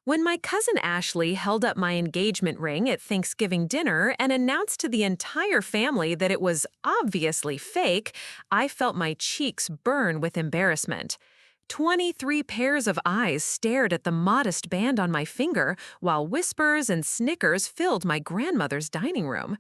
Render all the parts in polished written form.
When my cousin Ashley held up my engagement ring at Thanksgiving dinner and announced to the entire family that it was obviously fake, I felt my cheeks burn with embarrassment. 23 pairs of eyes stared at the modest band on my finger, while whispers and snickers filled my grandmother's dining room.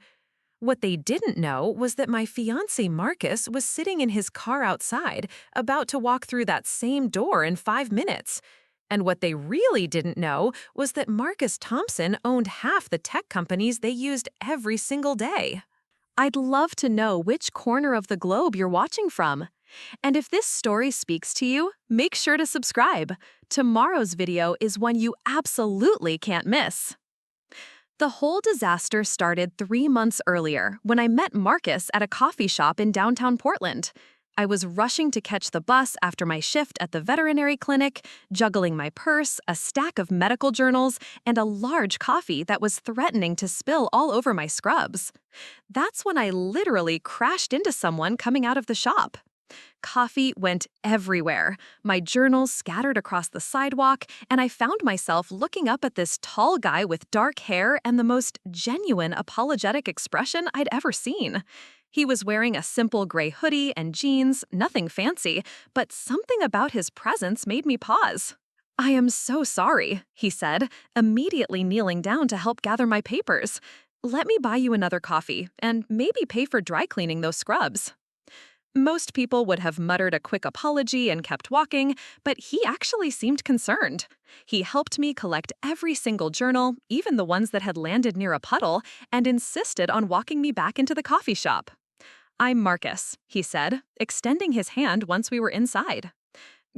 What they didn't know was that my fiancé Marcus was sitting in his car outside, about to walk through that same door in 5 minutes. And what they really didn't know was that Marcus Thompson owned half the tech companies they used every single day. I'd love to know which corner of the globe you're watching from. And if this story speaks to you, make sure to subscribe. Tomorrow's video is one you absolutely can't miss. The whole disaster started 3 months earlier when I met Marcus at a coffee shop in downtown Portland. I was rushing to catch the bus after my shift at the veterinary clinic, juggling my purse, a stack of medical journals, and a large coffee that was threatening to spill all over my scrubs. That's when I literally crashed into someone coming out of the shop. Coffee went everywhere. My journals scattered across the sidewalk, and I found myself looking up at this tall guy with dark hair and the most genuine apologetic expression I'd ever seen. He was wearing a simple gray hoodie and jeans, nothing fancy, but something about his presence made me pause. "I am so sorry," he said, immediately kneeling down to help gather my papers. "Let me buy you another coffee, and maybe pay for dry cleaning those scrubs." Most people would have muttered a quick apology and kept walking, but he actually seemed concerned. He helped me collect every single journal, even the ones that had landed near a puddle, and insisted on walking me back into the coffee shop. "I'm Marcus," he said, extending his hand once we were inside.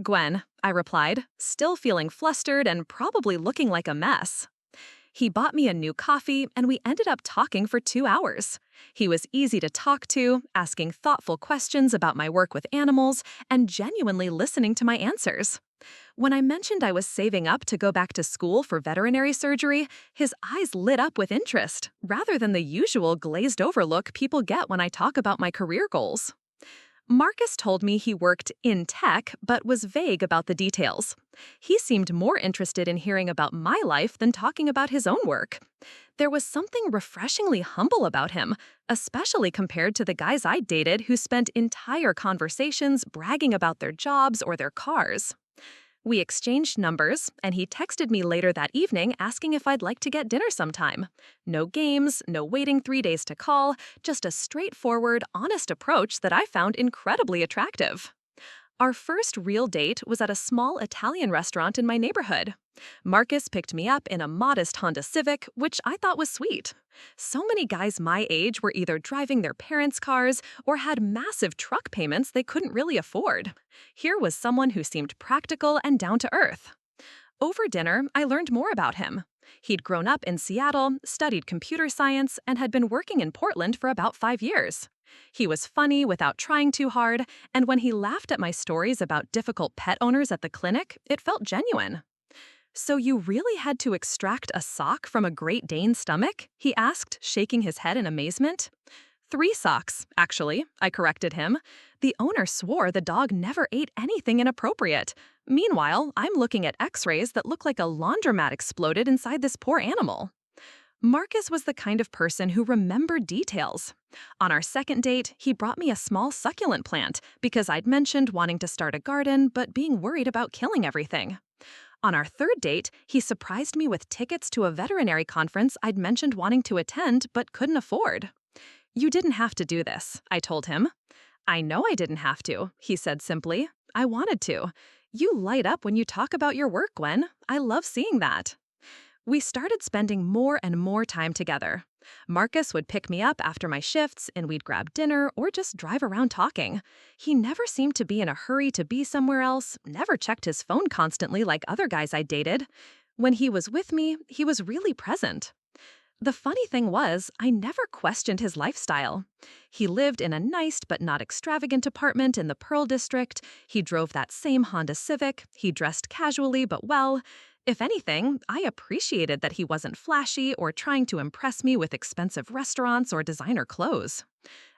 "Gwen," I replied, still feeling flustered and probably looking like a mess. He bought me a new coffee, and we ended up talking for 2 hours. He was easy to talk to, asking thoughtful questions about my work with animals, and genuinely listening to my answers. When I mentioned I was saving up to go back to school for veterinary surgery, his eyes lit up with interest, rather than the usual glazed-over look people get when I talk about my career goals. Marcus told me he worked in tech, but was vague about the details. He seemed more interested in hearing about my life than talking about his own work. There was something refreshingly humble about him, especially compared to the guys I'd dated who spent entire conversations bragging about their jobs or their cars. We exchanged numbers, and he texted me later that evening asking if I'd like to get dinner sometime. No games, no waiting 3 days to call, just a straightforward, honest approach that I found incredibly attractive. Our first real date was at a small Italian restaurant in my neighborhood. Marcus picked me up in a modest Honda Civic, which I thought was sweet. So many guys my age were either driving their parents' cars or had massive truck payments they couldn't really afford. Here was someone who seemed practical and down to earth. Over dinner, I learned more about him. He'd grown up in Seattle, studied computer science, and had been working in Portland for about 5 years. He was funny without trying too hard, and when he laughed at my stories about difficult pet owners at the clinic, it felt genuine. "So you really had to extract a sock from a Great Dane's stomach?" he asked, shaking his head in amazement. "3 socks, actually," I corrected him. The owner swore the dog never ate anything inappropriate. Meanwhile, I'm looking at x-rays that look like a laundromat exploded inside this poor animal. Marcus was the kind of person who remembered details. On our second date, he brought me a small succulent plant because I'd mentioned wanting to start a garden but being worried about killing everything. On our third date, he surprised me with tickets to a veterinary conference I'd mentioned wanting to attend but couldn't afford. "You didn't have to do this," I told him. "I know I didn't have to," he said simply. "I wanted to. You light up when you talk about your work, Gwen. I love seeing that." We started spending more and more time together. Marcus would pick me up after my shifts, and we'd grab dinner or just drive around talking. He never seemed to be in a hurry to be somewhere else, never checked his phone constantly like other guys I dated. When he was with me, he was really present. The funny thing was, I never questioned his lifestyle. He lived in a nice but not extravagant apartment in the Pearl District. He drove that same Honda Civic. He dressed casually but well. If anything, I appreciated that he wasn't flashy or trying to impress me with expensive restaurants or designer clothes.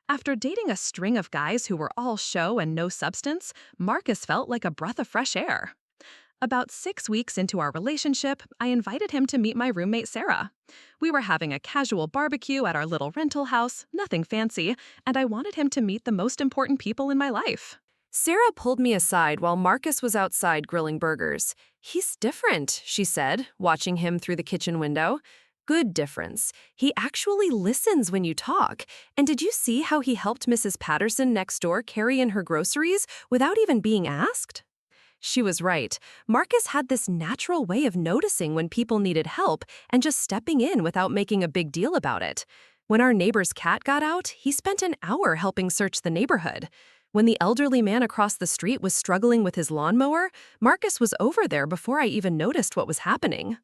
After dating a string of guys who were all show and no substance, Marcus felt like a breath of fresh air. About 6 weeks into our relationship, I invited him to meet my roommate Sarah. We were having a casual barbecue at our little rental house, nothing fancy, and I wanted him to meet the most important people in my life. Sarah pulled me aside while Marcus was outside grilling burgers. He's different, she said, watching him through the kitchen window. Good difference. He actually listens when you talk. And did you see how he helped Mrs. Patterson next door carry in her groceries without even being asked? She was right. Marcus had this natural way of noticing when people needed help and just stepping in without making a big deal about it. When our neighbor's cat got out, he spent an hour helping search the neighborhood. When the elderly man across the street was struggling with his lawnmower, Marcus was over there before I even noticed what was happening.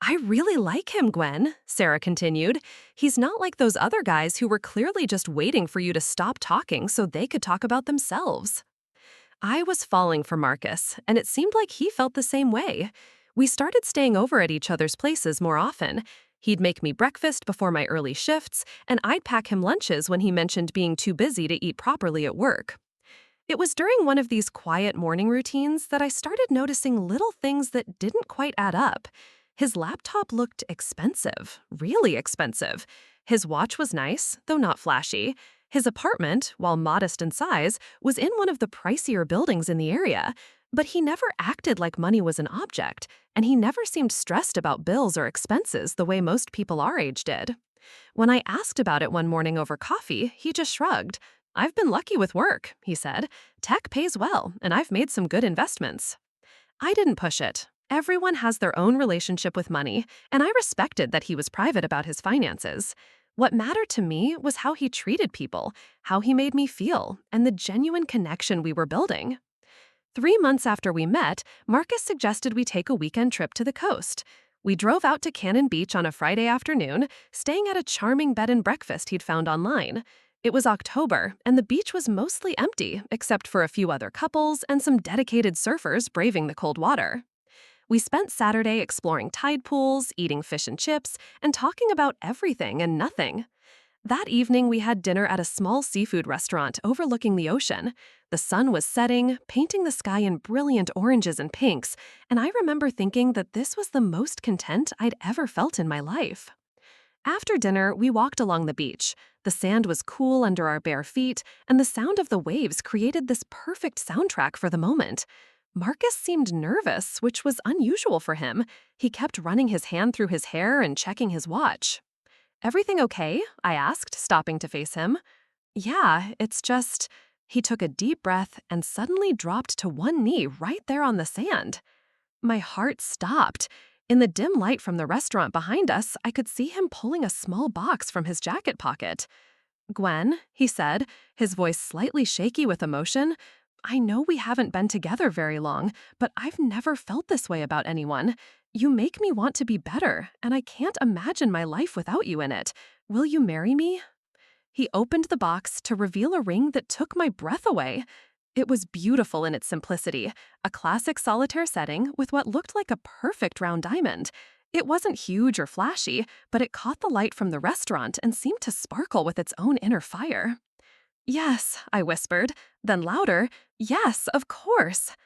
I really like him, Gwen, Sarah continued. He's not like those other guys who were clearly just waiting for you to stop talking so they could talk about themselves. I was falling for Marcus, and it seemed like he felt the same way. We started staying over at each other's places more often. He'd make me breakfast before my early shifts, and I'd pack him lunches when he mentioned being too busy to eat properly at work. It was during one of these quiet morning routines that I started noticing little things that didn't quite add up. His laptop looked expensive, really expensive. His watch was nice, though not flashy. His apartment, while modest in size, was in one of the pricier buildings in the area. But he never acted like money was an object, and he never seemed stressed about bills or expenses the way most people our age did. When I asked about it one morning over coffee, he just shrugged. "I've been lucky with work," he said. "Tech pays well, and I've made some good investments." I didn't push it. Everyone has their own relationship with money, and I respected that he was private about his finances. What mattered to me was how he treated people, how he made me feel, and the genuine connection we were building. 3 months after we met, Marcus suggested we take a weekend trip to the coast. We drove out to Cannon Beach on a Friday afternoon, staying at a charming bed and breakfast he'd found online. It was October, and the beach was mostly empty, except for a few other couples and some dedicated surfers braving the cold water. We spent Saturday exploring tide pools, eating fish and chips, and talking about everything and nothing. That evening, we had dinner at a small seafood restaurant overlooking the ocean. The sun was setting, painting the sky in brilliant oranges and pinks, and I remember thinking that this was the most content I'd ever felt in my life. After dinner, we walked along the beach. The sand was cool under our bare feet, and the sound of the waves created this perfect soundtrack for the moment. Marcus seemed nervous, which was unusual for him. He kept running his hand through his hair and checking his watch. "Everything okay?" I asked, stopping to face him. "Yeah, it's just—" He took a deep breath and suddenly dropped to one knee right there on the sand. My heart stopped. In the dim light from the restaurant behind us, I could see him pulling a small box from his jacket pocket. "Gwen," he said, his voice slightly shaky with emotion, "I know we haven't been together very long, but I've never felt this way about anyone. You make me want to be better, and I can't imagine my life without you in it. Will you marry me?" He opened the box to reveal a ring that took my breath away. It was beautiful in its simplicity, a classic solitaire setting with what looked like a perfect round diamond. It wasn't huge or flashy, but it caught the light from the restaurant and seemed to sparkle with its own inner fire. "Yes," I whispered, then louder, "Yes, of course."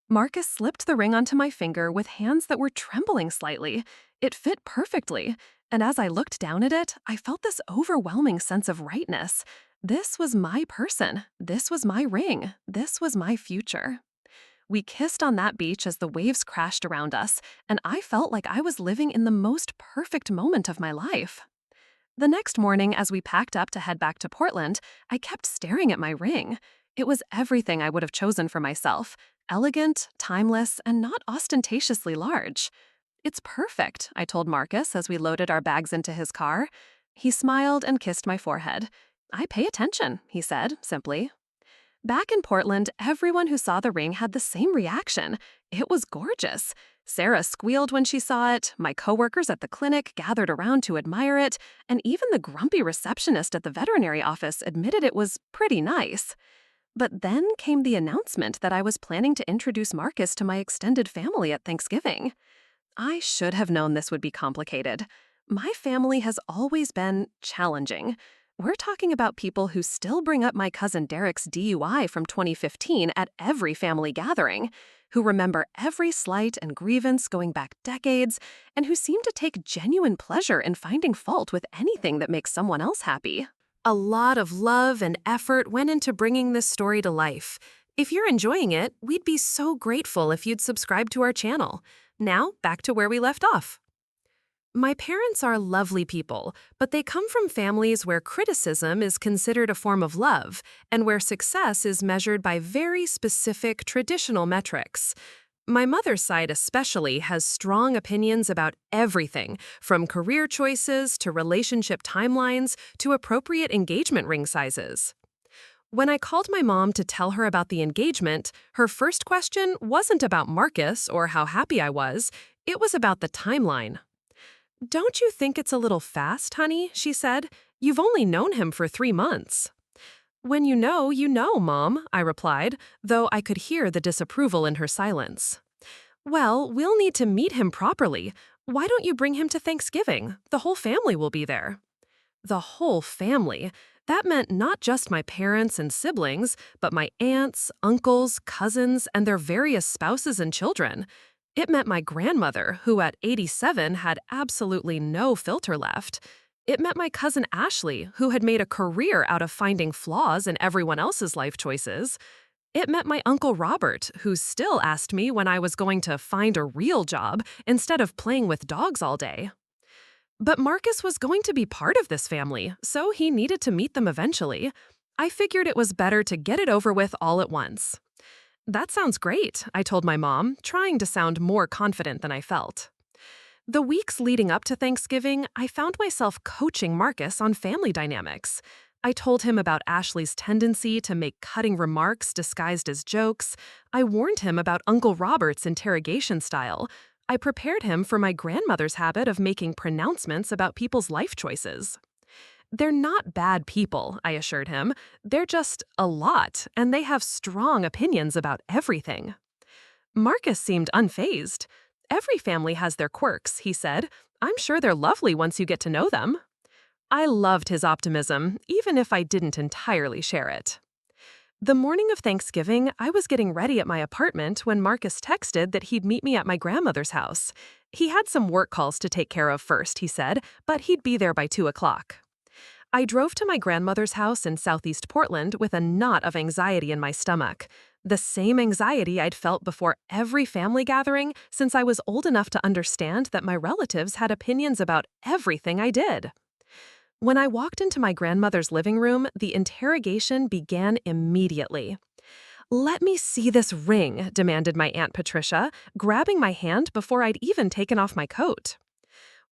Marcus slipped the ring onto my finger with hands that were trembling slightly. It fit perfectly, and as I looked down at it, I felt this overwhelming sense of rightness. This was my person. This was my ring. This was my future. We kissed on that beach as the waves crashed around us, and I felt like I was living in the most perfect moment of my life. The next morning, as we packed up to head back to Portland, I kept staring at my ring. It was everything I would have chosen for myself: elegant, timeless, and not ostentatiously large. "It's perfect," I told Marcus as we loaded our bags into his car. He smiled and kissed my forehead. "I pay attention," he said, simply. Back in Portland, everyone who saw the ring had the same reaction. It was gorgeous. Sarah squealed when she saw it, my coworkers at the clinic gathered around to admire it, and even the grumpy receptionist at the veterinary office admitted it was pretty nice. But then came the announcement that I was planning to introduce Marcus to my extended family at Thanksgiving. I should have known this would be complicated. My family has always been challenging. We're talking about people who still bring up my cousin Derek's DUI from 2015 at every family gathering, who remember every slight and grievance going back decades, and who seem to take genuine pleasure in finding fault with anything that makes someone else happy. A lot of love and effort went into bringing this story to life. If you're enjoying it, we'd be so grateful if you'd subscribe to our channel. Now, back to where we left off. My parents are lovely people, but they come from families where criticism is considered a form of love and where success is measured by very specific traditional metrics. My mother's side especially has strong opinions about everything, from career choices to relationship timelines to appropriate engagement ring sizes. When I called my mom to tell her about the engagement, her first question wasn't about Marcus or how happy I was, it was about the timeline. "Don't you think it's a little fast, honey?" she said. "You've only known him for 3 months." "When you know, Mom," I replied, though I could hear the disapproval in her silence. "Well, we'll need to meet him properly. Why don't you bring him to Thanksgiving? The whole family will be there." The whole family. That meant not just my parents and siblings, but my aunts, uncles, cousins, and their various spouses and children. It meant my grandmother, who at 87 had absolutely no filter left. It meant my cousin Ashley, who had made a career out of finding flaws in everyone else's life choices. It meant my Uncle Robert, who still asked me when I was going to find a real job instead of playing with dogs all day. But Marcus was going to be part of this family, so he needed to meet them eventually. I figured it was better to get it over with all at once. "That sounds great," I told my mom, trying to sound more confident than I felt. The weeks leading up to Thanksgiving, I found myself coaching Marcus on family dynamics. I told him about Ashley's tendency to make cutting remarks disguised as jokes. I warned him about Uncle Robert's interrogation style. I prepared him for my grandmother's habit of making pronouncements about people's life choices. "They're not bad people," I assured him. "They're just a lot, and they have strong opinions about everything." Marcus seemed unfazed. "Every family has their quirks," he said. "I'm sure they're lovely once you get to know them." I loved his optimism, even if I didn't entirely share it. The morning of Thanksgiving, I was getting ready at my apartment when Marcus texted that he'd meet me at my grandmother's house. He had some work calls to take care of first, he said, but he'd be there by 2 o'clock. I drove to my grandmother's house in Southeast Portland with a knot of anxiety in my stomach. The same anxiety I'd felt before every family gathering since I was old enough to understand that my relatives had opinions about everything I did. When I walked into my grandmother's living room, the interrogation began immediately. "Let me see this ring," demanded my Aunt Patricia, grabbing my hand before I'd even taken off my coat.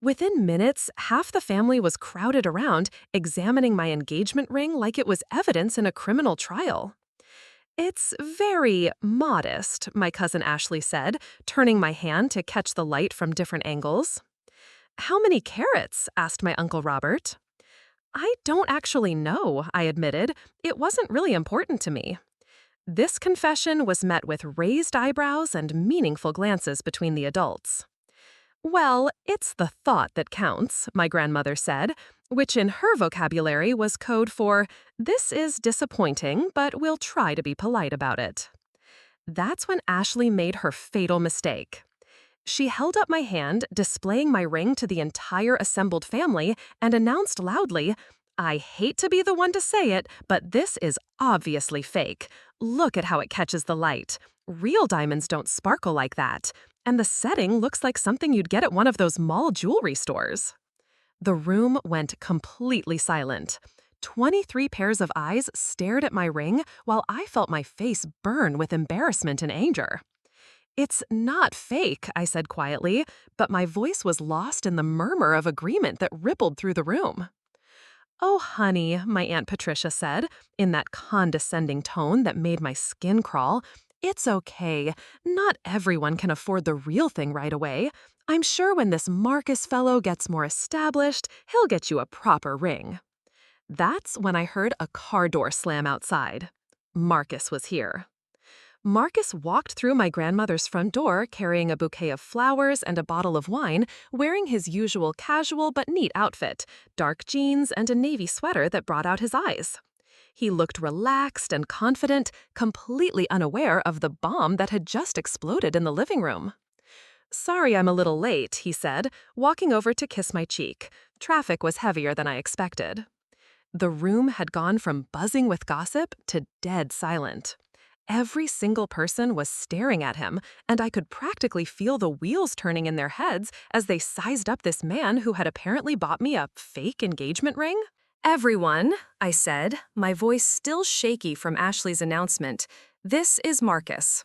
Within minutes, half the family was crowded around, examining my engagement ring like it was evidence in a criminal trial. "It's very modest," my cousin Ashley said, turning my hand to catch the light from different angles. "How many carats?" asked my Uncle Robert. "I don't actually know," I admitted. "It wasn't really important to me." This confession was met with raised eyebrows and meaningful glances between the adults. "Well, it's the thought that counts," my grandmother said, which in her vocabulary was code for, "This is disappointing, but we'll try to be polite about it." That's when Ashley made her fatal mistake. She held up my hand, displaying my ring to the entire assembled family, and announced loudly, "I hate to be the one to say it, but this is obviously fake. Look at how it catches the light. Real diamonds don't sparkle like that. And the setting looks like something you'd get at one of those mall jewelry stores." The room went completely silent. 23 pairs of eyes stared at my ring while I felt my face burn with embarrassment and anger. "It's not fake," I said quietly, but my voice was lost in the murmur of agreement that rippled through the room. "Oh, honey," my Aunt Patricia said, in that condescending tone that made my skin crawl, "it's okay. Not everyone can afford the real thing right away. I'm sure when this Marcus fellow gets more established, he'll get you a proper ring." That's when I heard a car door slam outside. Marcus was here. Marcus walked through my grandmother's front door carrying a bouquet of flowers and a bottle of wine, wearing his usual casual but neat outfit, dark jeans and a navy sweater that brought out his eyes. He looked relaxed and confident, completely unaware of the bomb that had just exploded in the living room. "Sorry I'm a little late," he said, walking over to kiss my cheek. Traffic was heavier than I expected. The room had gone from buzzing with gossip to dead silent. Every single person was staring at him, and I could practically feel the wheels turning in their heads as they sized up this man who had apparently bought me a fake engagement ring. "Everyone," I said, my voice still shaky from Ashley's announcement, "this is Marcus."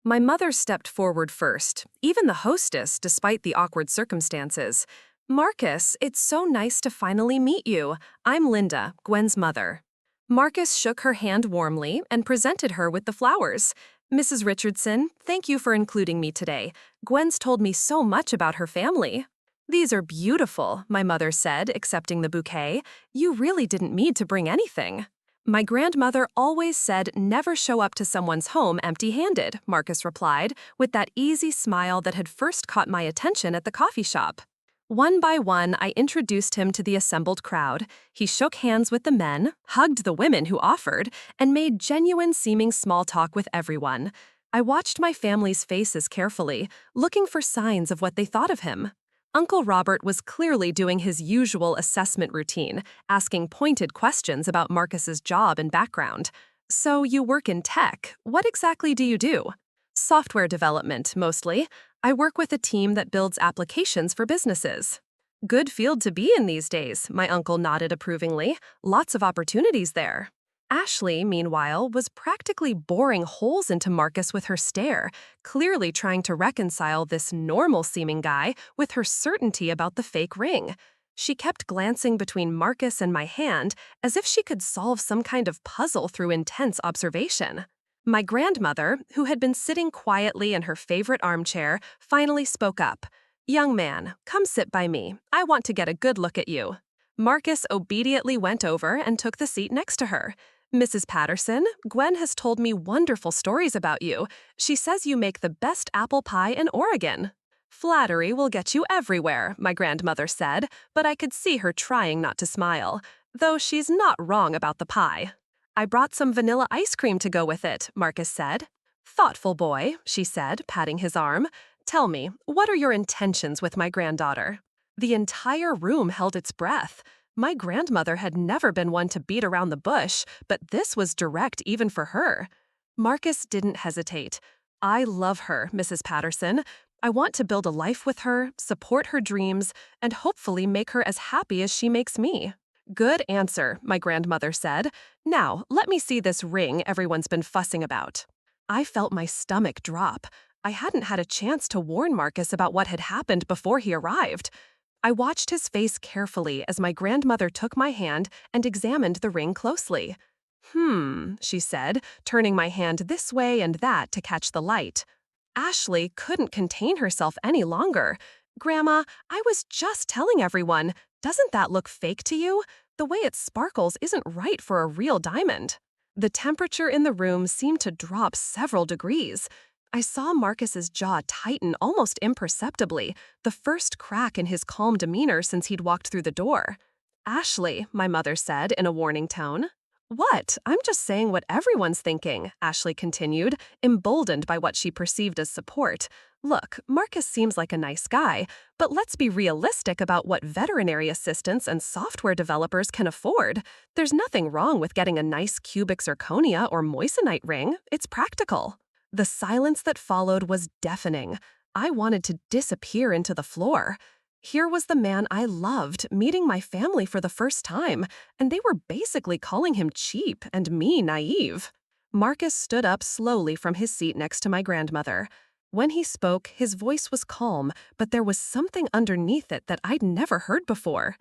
My mother stepped forward first, even the hostess, despite the awkward circumstances. "Marcus, it's so nice to finally meet you. I'm Linda, Gwen's mother." Marcus shook her hand warmly and presented her with the flowers. "Mrs. Richardson, thank you for including me today. Gwen's told me so much about her family." "These are beautiful," my mother said, accepting the bouquet. "You really didn't need to bring anything." "My grandmother always said never show up to someone's home empty-handed," Marcus replied, with that easy smile that had first caught my attention at the coffee shop. One by one, I introduced him to the assembled crowd. He shook hands with the men, hugged the women who offered, and made genuine-seeming small talk with everyone. I watched my family's faces carefully, looking for signs of what they thought of him. Uncle Robert was clearly doing his usual assessment routine, asking pointed questions about Marcus's job and background. "So you work in tech. What exactly do you do?" "Software development, mostly. I work with a team that builds applications for businesses." "Good field to be in these days," my uncle nodded approvingly. "Lots of opportunities there." Ashley, meanwhile, was practically boring holes into Marcus with her stare, clearly trying to reconcile this normal-seeming guy with her certainty about the fake ring. She kept glancing between Marcus and my hand as if she could solve some kind of puzzle through intense observation. My grandmother, who had been sitting quietly in her favorite armchair, finally spoke up. "Young man, come sit by me. I want to get a good look at you." Marcus obediently went over and took the seat next to her. "Mrs. Patterson, Gwen has told me wonderful stories about you. She says you make the best apple pie in Oregon." "Flattery will get you everywhere," my grandmother said, but I could see her trying not to smile, though she's not wrong about the pie. "I brought some vanilla ice cream to go with it," Marcus said. "Thoughtful boy," she said, patting his arm. "Tell me, what are your intentions with my granddaughter?" The entire room held its breath. My grandmother had never been one to beat around the bush, but this was direct even for her. Marcus didn't hesitate. "I love her, Mrs. Patterson. I want to build a life with her, support her dreams, and hopefully make her as happy as she makes me." "Good answer," my grandmother said. "Now, let me see this ring everyone's been fussing about." I felt my stomach drop. I hadn't had a chance to warn Marcus about what had happened before he arrived. I watched his face carefully as my grandmother took my hand and examined the ring closely. She said, turning my hand this way and that to catch the light. Ashley couldn't contain herself any longer. "Grandma, I was just telling everyone, doesn't that look fake to you? The way it sparkles isn't right for a real diamond." The temperature in the room seemed to drop several degrees. I saw Marcus's jaw tighten almost imperceptibly, the first crack in his calm demeanor since he'd walked through the door. "Ashley," my mother said in a warning tone. "What? I'm just saying what everyone's thinking," Ashley continued, emboldened by what she perceived as support. "Look, Marcus seems like a nice guy, but let's be realistic about what veterinary assistants and software developers can afford. There's nothing wrong with getting a nice cubic zirconia or moissanite ring. It's practical." The silence that followed was deafening. I wanted to disappear into the floor. Here was the man I loved, meeting my family for the first time, and they were basically calling him cheap and me naive. Marcus stood up slowly from his seat next to my grandmother. When he spoke, his voice was calm, but there was something underneath it that I'd never heard before.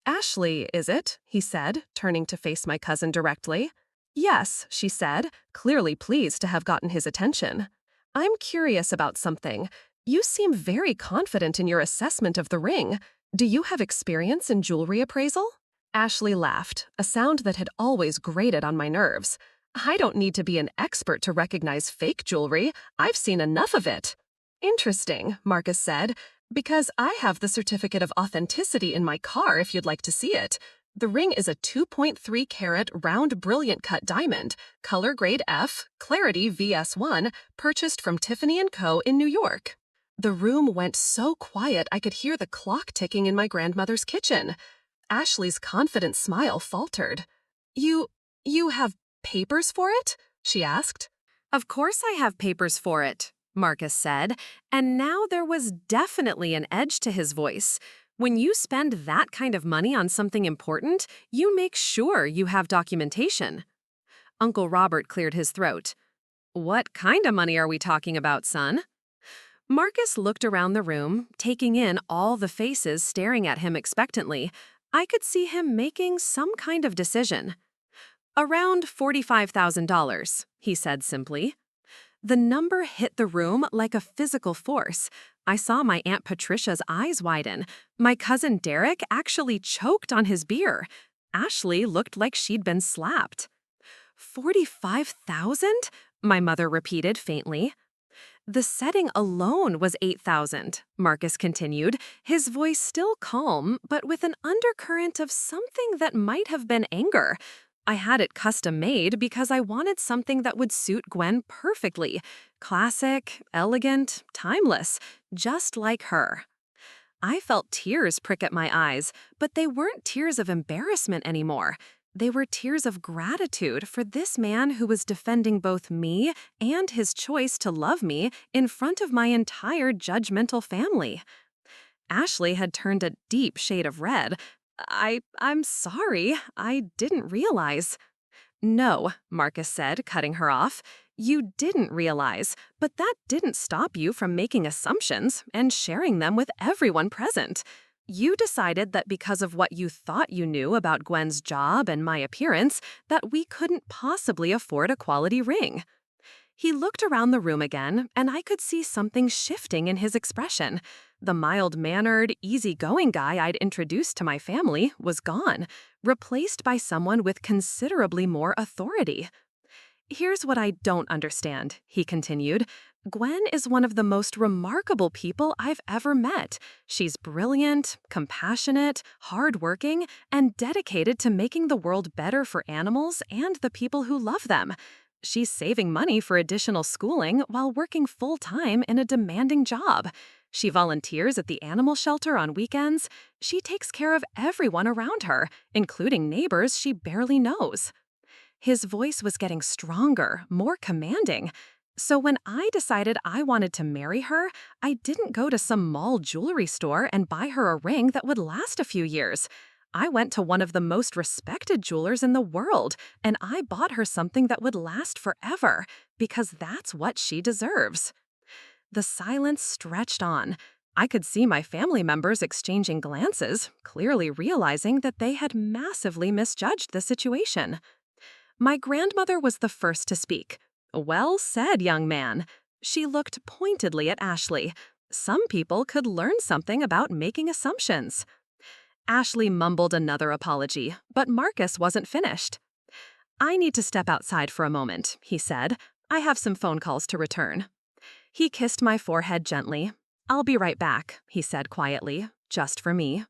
"Ashley, is it?" he said, turning to face my cousin directly. "Yes," she said, clearly pleased to have gotten his attention. "I'm curious about something. You seem very confident in your assessment of the ring. Do you have experience in jewelry appraisal?" Ashley laughed, a sound that had always grated on my nerves. I don't need to be an expert to recognize fake jewelry. I've seen enough of it. Interesting, Marcus said, because I have the certificate of authenticity in my car if you'd like to see it. The ring is a 2.3 carat round brilliant cut diamond, color grade F, clarity VS1, purchased from Tiffany & Co. in New York. The room went so quiet I could hear the clock ticking in my grandmother's kitchen. Ashley's confident smile faltered. You have papers for it? She asked. Of course I have papers for it, Marcus said, and now there was definitely an edge to his voice. When you spend that kind of money on something important, you make sure you have documentation. Uncle Robert cleared his throat. What kind of money are we talking about, son? Marcus looked around the room, taking in all the faces staring at him expectantly. I could see him making some kind of decision. Around $45,000, he said simply. The number hit the room like a physical force. I saw my Aunt Patricia's eyes widen. My cousin Derek actually choked on his beer. Ashley looked like she'd been slapped. 45,000? My mother repeated faintly. The setting alone was 8,000, Marcus continued, his voice still calm, but with an undercurrent of something that might have been anger. I had it custom made because I wanted something that would suit Gwen perfectly. Classic, elegant, timeless, just like her. I felt tears prick at my eyes, but they weren't tears of embarrassment anymore. They were tears of gratitude for this man who was defending both me and his choice to love me in front of my entire judgmental family. Ashley had turned a deep shade of red. I'm sorry, I didn't realize. No, Marcus said, cutting her off. You didn't realize, but that didn't stop you from making assumptions and sharing them with everyone present. You decided that because of what you thought you knew about Gwen's job and my appearance, that we couldn't possibly afford a quality ring. He looked around the room again, and I could see something shifting in his expression. The mild-mannered, easygoing guy I'd introduced to my family was gone, replaced by someone with considerably more authority. Here's what I don't understand, he continued. Gwen is one of the most remarkable people I've ever met. She's brilliant, compassionate, hardworking, and dedicated to making the world better for animals and the people who love them. She's saving money for additional schooling while working full-time in a demanding job. She volunteers at the animal shelter on weekends. She takes care of everyone around her, including neighbors she barely knows. His voice was getting stronger, more commanding. So when I decided I wanted to marry her, I didn't go to some mall jewelry store and buy her a ring that would last a few years. I went to one of the most respected jewelers in the world, and I bought her something that would last forever, because that's what she deserves. The silence stretched on. I could see my family members exchanging glances, clearly realizing that they had massively misjudged the situation. My grandmother was the first to speak. Well said, young man. She looked pointedly at Ashley. Some people could learn something about making assumptions. Ashley mumbled another apology, but Marcus wasn't finished. I need to step outside for a moment, he said. I have some phone calls to return. He kissed my forehead gently. I'll be right back, he said quietly, just for me.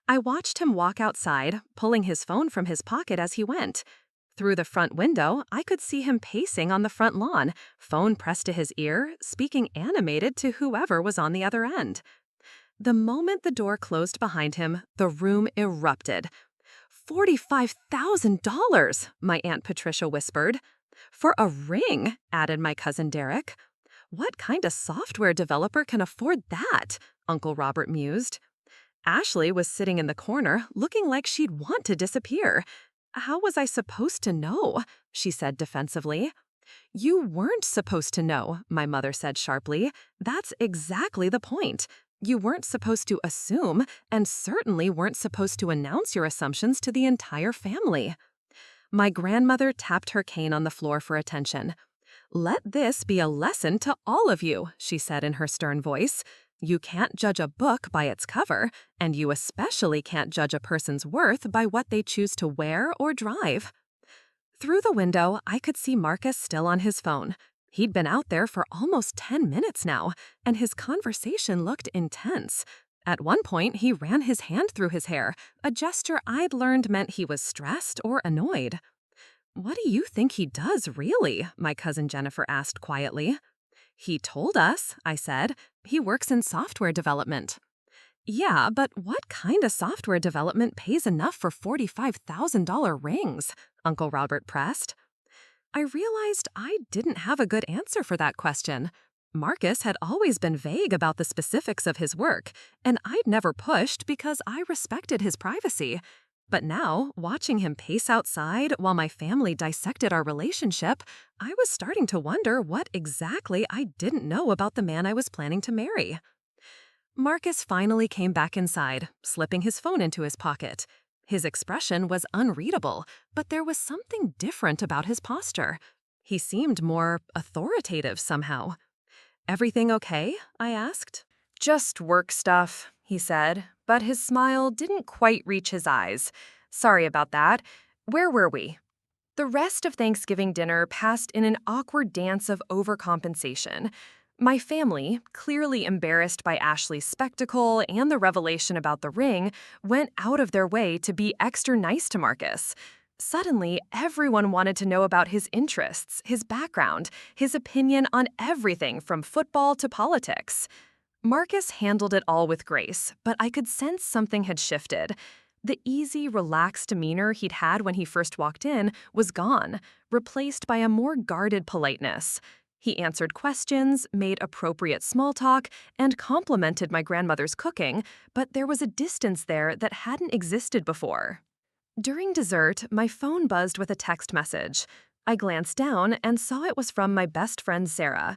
I watched him walk outside, pulling his phone from his pocket as he went. Through the front window, I could see him pacing on the front lawn, phone pressed to his ear, speaking animated to whoever was on the other end. The moment the door closed behind him, the room erupted. $45,000, my Aunt Patricia whispered. For a ring, added my cousin Derek. What kind of software developer can afford that? Uncle Robert mused. Ashley was sitting in the corner, looking like she'd want to disappear. How was I supposed to know? She said defensively. You weren't supposed to know, my mother said sharply. That's exactly the point. You weren't supposed to assume, and certainly weren't supposed to announce your assumptions to the entire family. My grandmother tapped her cane on the floor for attention. Let this be a lesson to all of you, she said in her stern voice. You can't judge a book by its cover, and you especially can't judge a person's worth by what they choose to wear or drive. Through the window, I could see Marcus still on his phone. He'd been out there for almost 10 minutes now, and his conversation looked intense. At one point, he ran his hand through his hair, a gesture I'd learned meant he was stressed or annoyed. "What do you think he does, really?" my cousin Jennifer asked quietly. "He told us," I said. "He works in software development." "Yeah, but what kind of software development pays enough for $45,000 rings?" Uncle Robert pressed. I realized I didn't have a good answer for that question. Marcus had always been vague about the specifics of his work, and I'd never pushed because I respected his privacy. But now, watching him pace outside while my family dissected our relationship, I was starting to wonder what exactly I didn't know about the man I was planning to marry. Marcus finally came back inside, slipping his phone into his pocket. His expression was unreadable, but there was something different about his posture. He seemed more authoritative somehow. "Everything okay?" I asked. Just work stuff, he said, but his smile didn't quite reach his eyes. Sorry about that. Where were we? The rest of Thanksgiving dinner passed in an awkward dance of overcompensation. My family, clearly embarrassed by Ashley's spectacle and the revelation about the ring, went out of their way to be extra nice to Marcus. Suddenly, everyone wanted to know about his interests, his background, his opinion on everything from football to politics. Marcus handled it all with grace, but I could sense something had shifted. The easy, relaxed demeanor he'd had when he first walked in was gone, replaced by a more guarded politeness. He answered questions, made appropriate small talk, and complimented my grandmother's cooking, but there was a distance there that hadn't existed before. During dessert, my phone buzzed with a text message. I glanced down and saw it was from my best friend Sarah.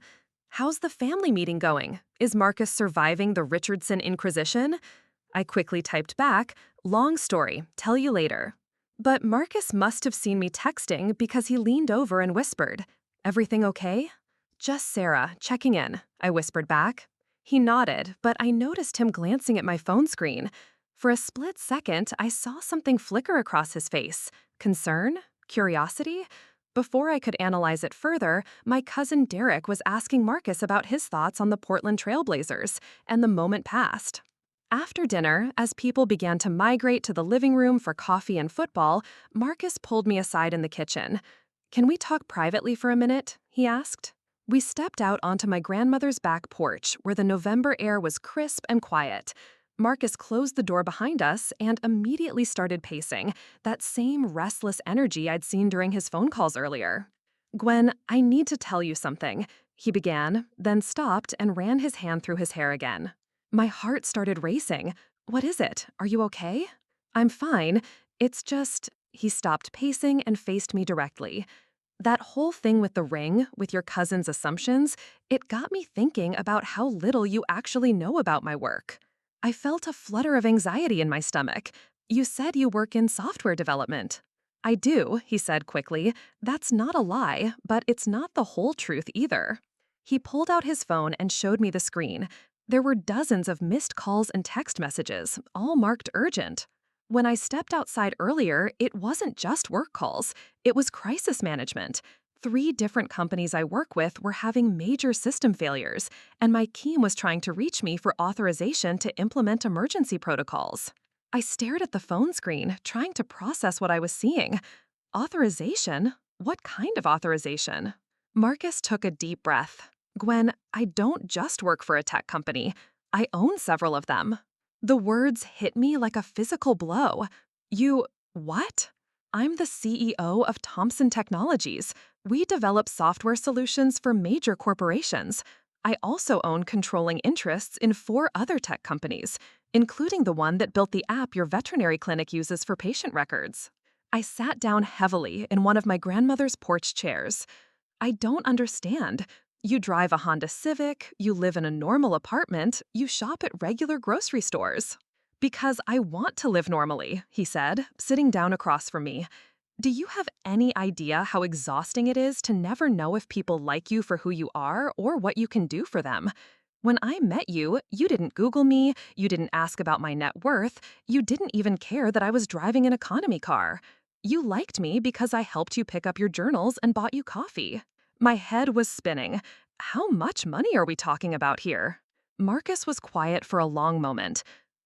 "How's the family meeting going? Is Marcus surviving the Richardson Inquisition?" I quickly typed back, "Long story, tell you later." But Marcus must have seen me texting because he leaned over and whispered, "Everything okay?" "Just Sarah, checking in," I whispered back. He nodded, but I noticed him glancing at my phone screen. For a split second, I saw something flicker across his face. Concern? Curiosity? Before I could analyze it further, my cousin Derek was asking Marcus about his thoughts on the Portland Trail Blazers, and the moment passed. After dinner, as people began to migrate to the living room for coffee and football, Marcus pulled me aside in the kitchen. "Can we talk privately for a minute?" he asked. We stepped out onto my grandmother's back porch, where the November air was crisp and quiet. Marcus closed the door behind us and immediately started pacing, that same restless energy I'd seen during his phone calls earlier. "Gwen, I need to tell you something," he began, then stopped and ran his hand through his hair again. My heart started racing. "What is it? Are you okay?" "I'm fine. It's just—" He stopped pacing and faced me directly. "That whole thing with the ring, with your cousin's assumptions, it got me thinking about how little you actually know about my work." I felt a flutter of anxiety in my stomach. "You said you work in software development." "I do," he said quickly. "That's not a lie, but it's not the whole truth either." He pulled out his phone and showed me the screen. There were dozens of missed calls and text messages, all marked urgent. When I stepped outside earlier, it wasn't just work calls. It was crisis management. 3 different companies I work with were having major system failures, and my team was trying to reach me for authorization to implement emergency protocols. I stared at the phone screen, trying to process what I was seeing. Authorization? What kind of authorization? Marcus took a deep breath. "Gwen, I don't just work for a tech company. I own several of them." The words hit me like a physical blow. "You— what?" "I'm the CEO of Thomson Technologies. We develop software solutions for major corporations. I also own controlling interests in 4 other tech companies, including the one that built the app your veterinary clinic uses for patient records." I sat down heavily in one of my grandmother's porch chairs. "I don't understand. You drive a Honda Civic, you live in a normal apartment, you shop at regular grocery stores." "Because I want to live normally," he said, sitting down across from me. "Do you have any idea how exhausting it is to never know if people like you for who you are or what you can do for them? When I met you, you didn't Google me, you didn't ask about my net worth, you didn't even care that I was driving an economy car. You liked me because I helped you pick up your journals and bought you coffee. My head was spinning. How much money are we talking about here? Marcus was quiet for a long moment.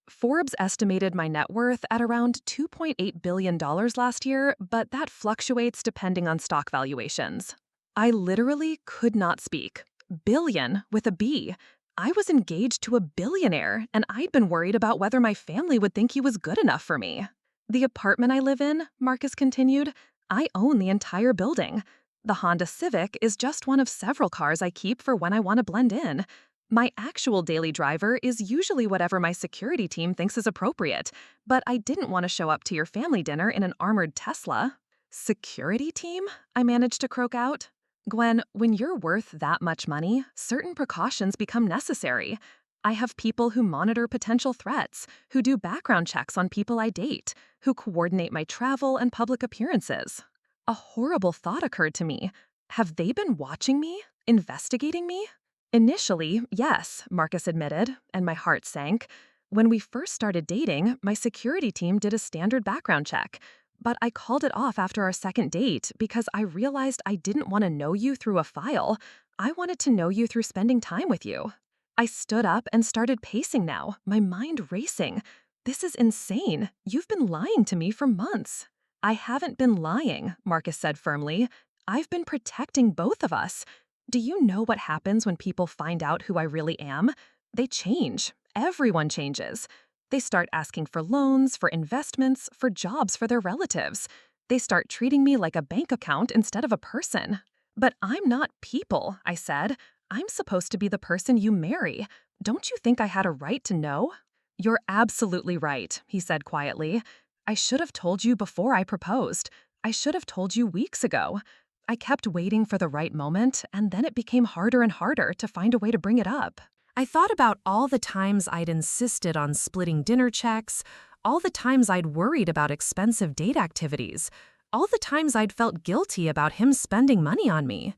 Forbes estimated my net worth at around $2.8 billion last year, but that fluctuates depending on stock valuations. I literally could not speak. Billion with a B. I was engaged to a billionaire, and I'd been worried about whether my family would think he was good enough for me. The apartment I live in, Marcus continued, I own the entire building. The Honda Civic is just one of several cars I keep for when I want to blend in. My actual daily driver is usually whatever my security team thinks is appropriate, but I didn't want to show up to your family dinner in an armored Tesla. Security team? I managed to croak out. Gwen, when you're worth that much money, certain precautions become necessary. I have people who monitor potential threats, who do background checks on people I date, who coordinate my travel and public appearances. A horrible thought occurred to me. Have they been watching me? Investigating me? Initially, yes, Marcus admitted, and my heart sank. When we first started dating, my security team did a standard background check. But I called it off after our second date because I realized I didn't want to know you through a file. I wanted to know you through spending time with you. I stood up and started pacing now, my mind racing. This is insane. You've been lying to me for months. I haven't been lying, Marcus said firmly. I've been protecting both of us. Do you know what happens when people find out who I really am? They change. Everyone changes. They start asking for loans, for investments, for jobs for their relatives. They start treating me like a bank account instead of a person. But I'm not people, I said. I'm supposed to be the person you marry. Don't you think I had a right to know? You're absolutely right, he said quietly. I should have told you before I proposed. I should have told you weeks ago. I kept waiting for the right moment, and then it became harder and harder to find a way to bring it up. I thought about all the times I'd insisted on splitting dinner checks, all the times I'd worried about expensive date activities, all the times I'd felt guilty about him spending money on me.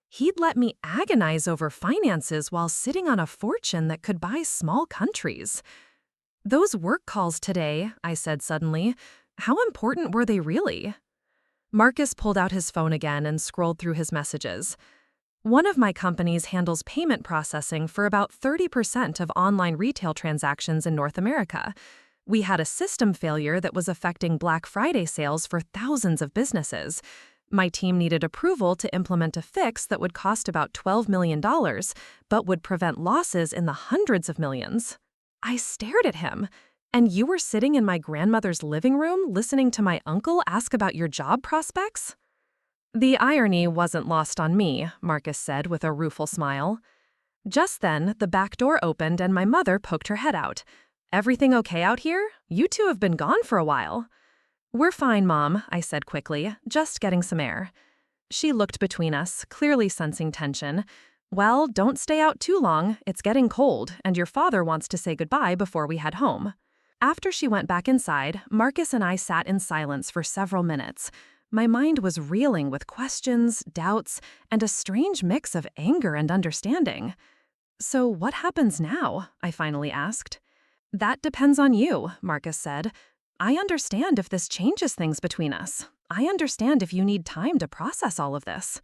He'd let me agonize over finances while sitting on a fortune that could buy small countries. Those work calls today, I said suddenly, how important were they really? Marcus pulled out his phone again and scrolled through his messages. One of my companies handles payment processing for about 30% of online retail transactions in North America. We had a system failure that was affecting Black Friday sales for thousands of businesses. My team needed approval to implement a fix that would cost about $12 million, but would prevent losses in the hundreds of millions. I stared at him. And you were sitting in my grandmother's living room listening to my uncle ask about your job prospects? The irony wasn't lost on me, Marcus said with a rueful smile. Just then, the back door opened and my mother poked her head out. Everything okay out here? You two have been gone for a while. We're fine, Mom, I said quickly, just getting some air. She looked between us, clearly sensing tension. Well, don't stay out too long. It's getting cold, and your father wants to say goodbye before we head home. After she went back inside, Marcus and I sat in silence for several minutes. My mind was reeling with questions, doubts, and a strange mix of anger and understanding. So what happens now? I finally asked. That depends on you, Marcus said. I understand if this changes things between us. I understand if you need time to process all of this.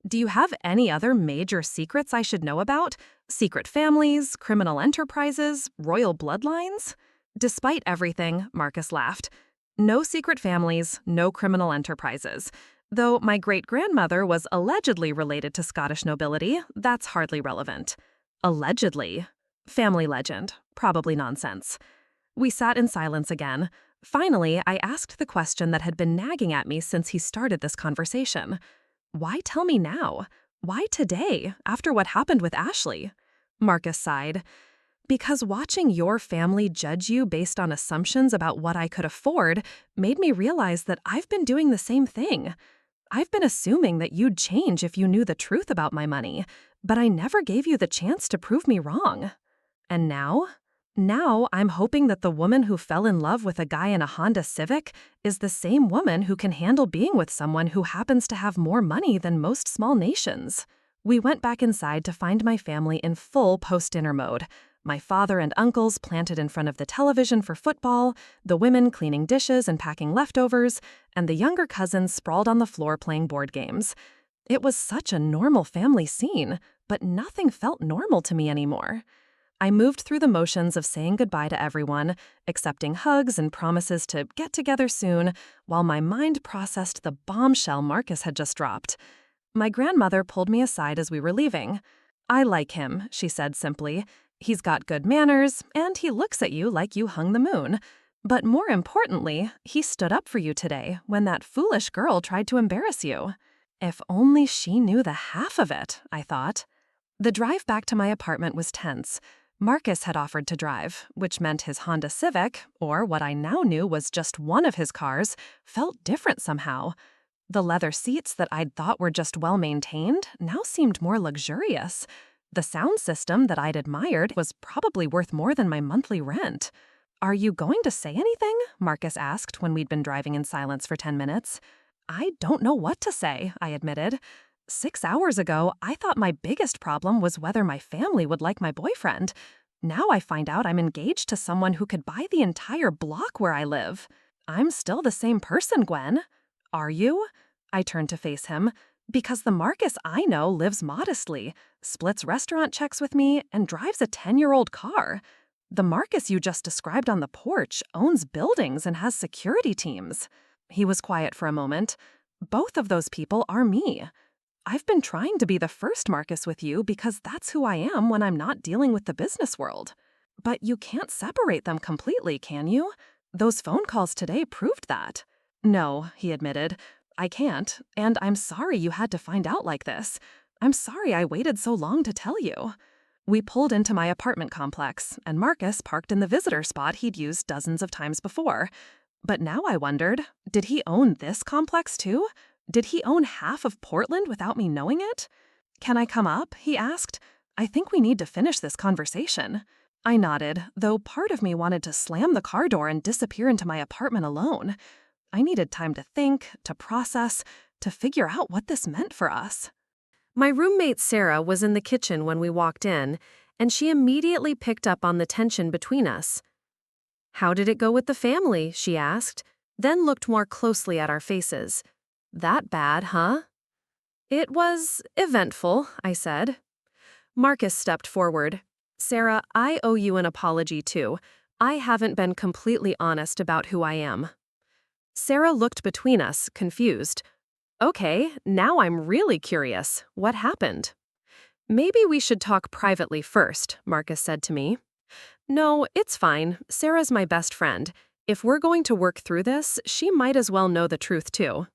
Do you have any other major secrets I should know about? Secret families, criminal enterprises, royal bloodlines? Despite everything, Marcus laughed. No secret families, no criminal enterprises. Though my great-grandmother was allegedly related to Scottish nobility, that's hardly relevant. Allegedly. Family legend. Probably nonsense. We sat in silence again. Finally, I asked the question that had been nagging at me since he started this conversation. Why tell me now? Why today, after what happened with Ashley? Marcus sighed. Because watching your family judge you based on assumptions about what I could afford made me realize that I've been doing the same thing. I've been assuming that you'd change if you knew the truth about my money, but I never gave you the chance to prove me wrong. And now? Now I'm hoping that the woman who fell in love with a guy in a Honda Civic is the same woman who can handle being with someone who happens to have more money than most small nations. We went back inside to find my family in full post-dinner mode. My father and uncles planted in front of the television for football, the women cleaning dishes and packing leftovers, and the younger cousins sprawled on the floor playing board games. It was such a normal family scene, but nothing felt normal to me anymore. I moved through the motions of saying goodbye to everyone, accepting hugs and promises to get together soon, while my mind processed the bombshell Marcus had just dropped. My grandmother pulled me aside as we were leaving. "I like him," she said simply. "He's got good manners, and he looks at you like you hung the moon. But more importantly, he stood up for you today when that foolish girl tried to embarrass you." If only she knew the half of it, I thought. The drive back to my apartment was tense. Marcus had offered to drive, which meant his Honda Civic, or what I now knew was just one of his cars, felt different somehow. The leather seats that I'd thought were just well-maintained now seemed more luxurious. The sound system that I'd admired was probably worth more than my monthly rent. "Are you going to say anything?" Marcus asked when we'd been driving in silence for 10 minutes. "I don't know what to say," I admitted. 6 hours ago, I thought my biggest problem was whether my family would like my boyfriend. Now I find out I'm engaged to someone who could buy the entire block where I live. I'm still the same person, Gwen. Are you? I turned to face him. Because the Marcus I know lives modestly, splits restaurant checks with me, and drives a 10-year-old car. The Marcus you just described on the porch owns buildings and has security teams. He was quiet for a moment. Both of those people are me. I've been trying to be the first Marcus with you because that's who I am when I'm not dealing with the business world. But you can't separate them completely, can you? Those phone calls today proved that. "No," he admitted. "I can't, and I'm sorry you had to find out like this. I'm sorry I waited so long to tell you." We pulled into my apartment complex, and Marcus parked in the visitor spot he'd used dozens of times before. But now I wondered, did he own this complex too? Did he own half of Portland without me knowing it? "Can I come up?" he asked. "I think we need to finish this conversation." I nodded, though part of me wanted to slam the car door and disappear into my apartment alone. I needed time to think, to process, to figure out what this meant for us. My roommate Sarah was in the kitchen when we walked in, and she immediately picked up on the tension between us. "How did it go with the family?" she asked, then looked more closely at our faces. "That bad, huh?" "It was eventful," I said. Marcus stepped forward. "Sarah, I owe you an apology too. I haven't been completely honest about who I am." Sarah looked between us, confused. "Okay, now I'm really curious. What happened?" "Maybe we should talk privately first," Marcus said to me. "No, it's fine. Sarah's my best friend. If we're going to work through this, she might as well know the truth too."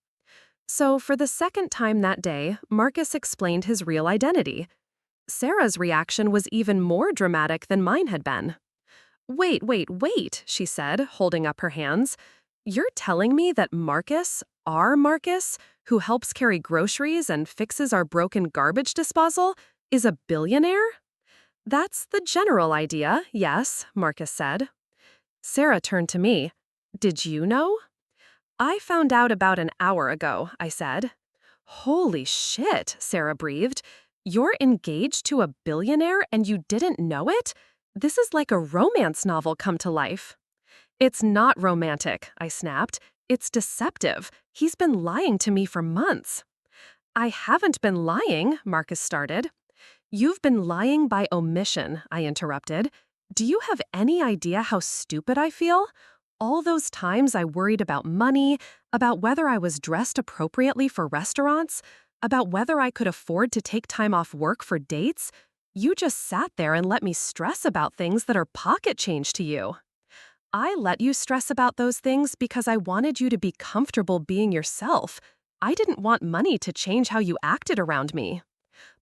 So for the second time that day, Marcus explained his real identity. Sarah's reaction was even more dramatic than mine had been. Wait, she said, holding up her hands. "You're telling me that Marcus, our Marcus, who helps carry groceries and fixes our broken garbage disposal, is a billionaire?" "That's the general idea, yes," Marcus said. Sarah turned to me. "Did you know?" "I found out about an hour ago," I said. "Holy shit," Sarah breathed. "You're engaged to a billionaire and you didn't know it? This is like a romance novel come to life." "It's not romantic," I snapped. "It's deceptive. He's been lying to me for months." "I haven't been lying," Marcus started. "You've been lying by omission," I interrupted. "Do you have any idea how stupid I feel? All those times I worried about money, about whether I was dressed appropriately for restaurants, about whether I could afford to take time off work for dates, you just sat there and let me stress about things that are pocket change to you. I let you stress about those things because I wanted you to be comfortable being yourself. I didn't want money to change how you acted around me.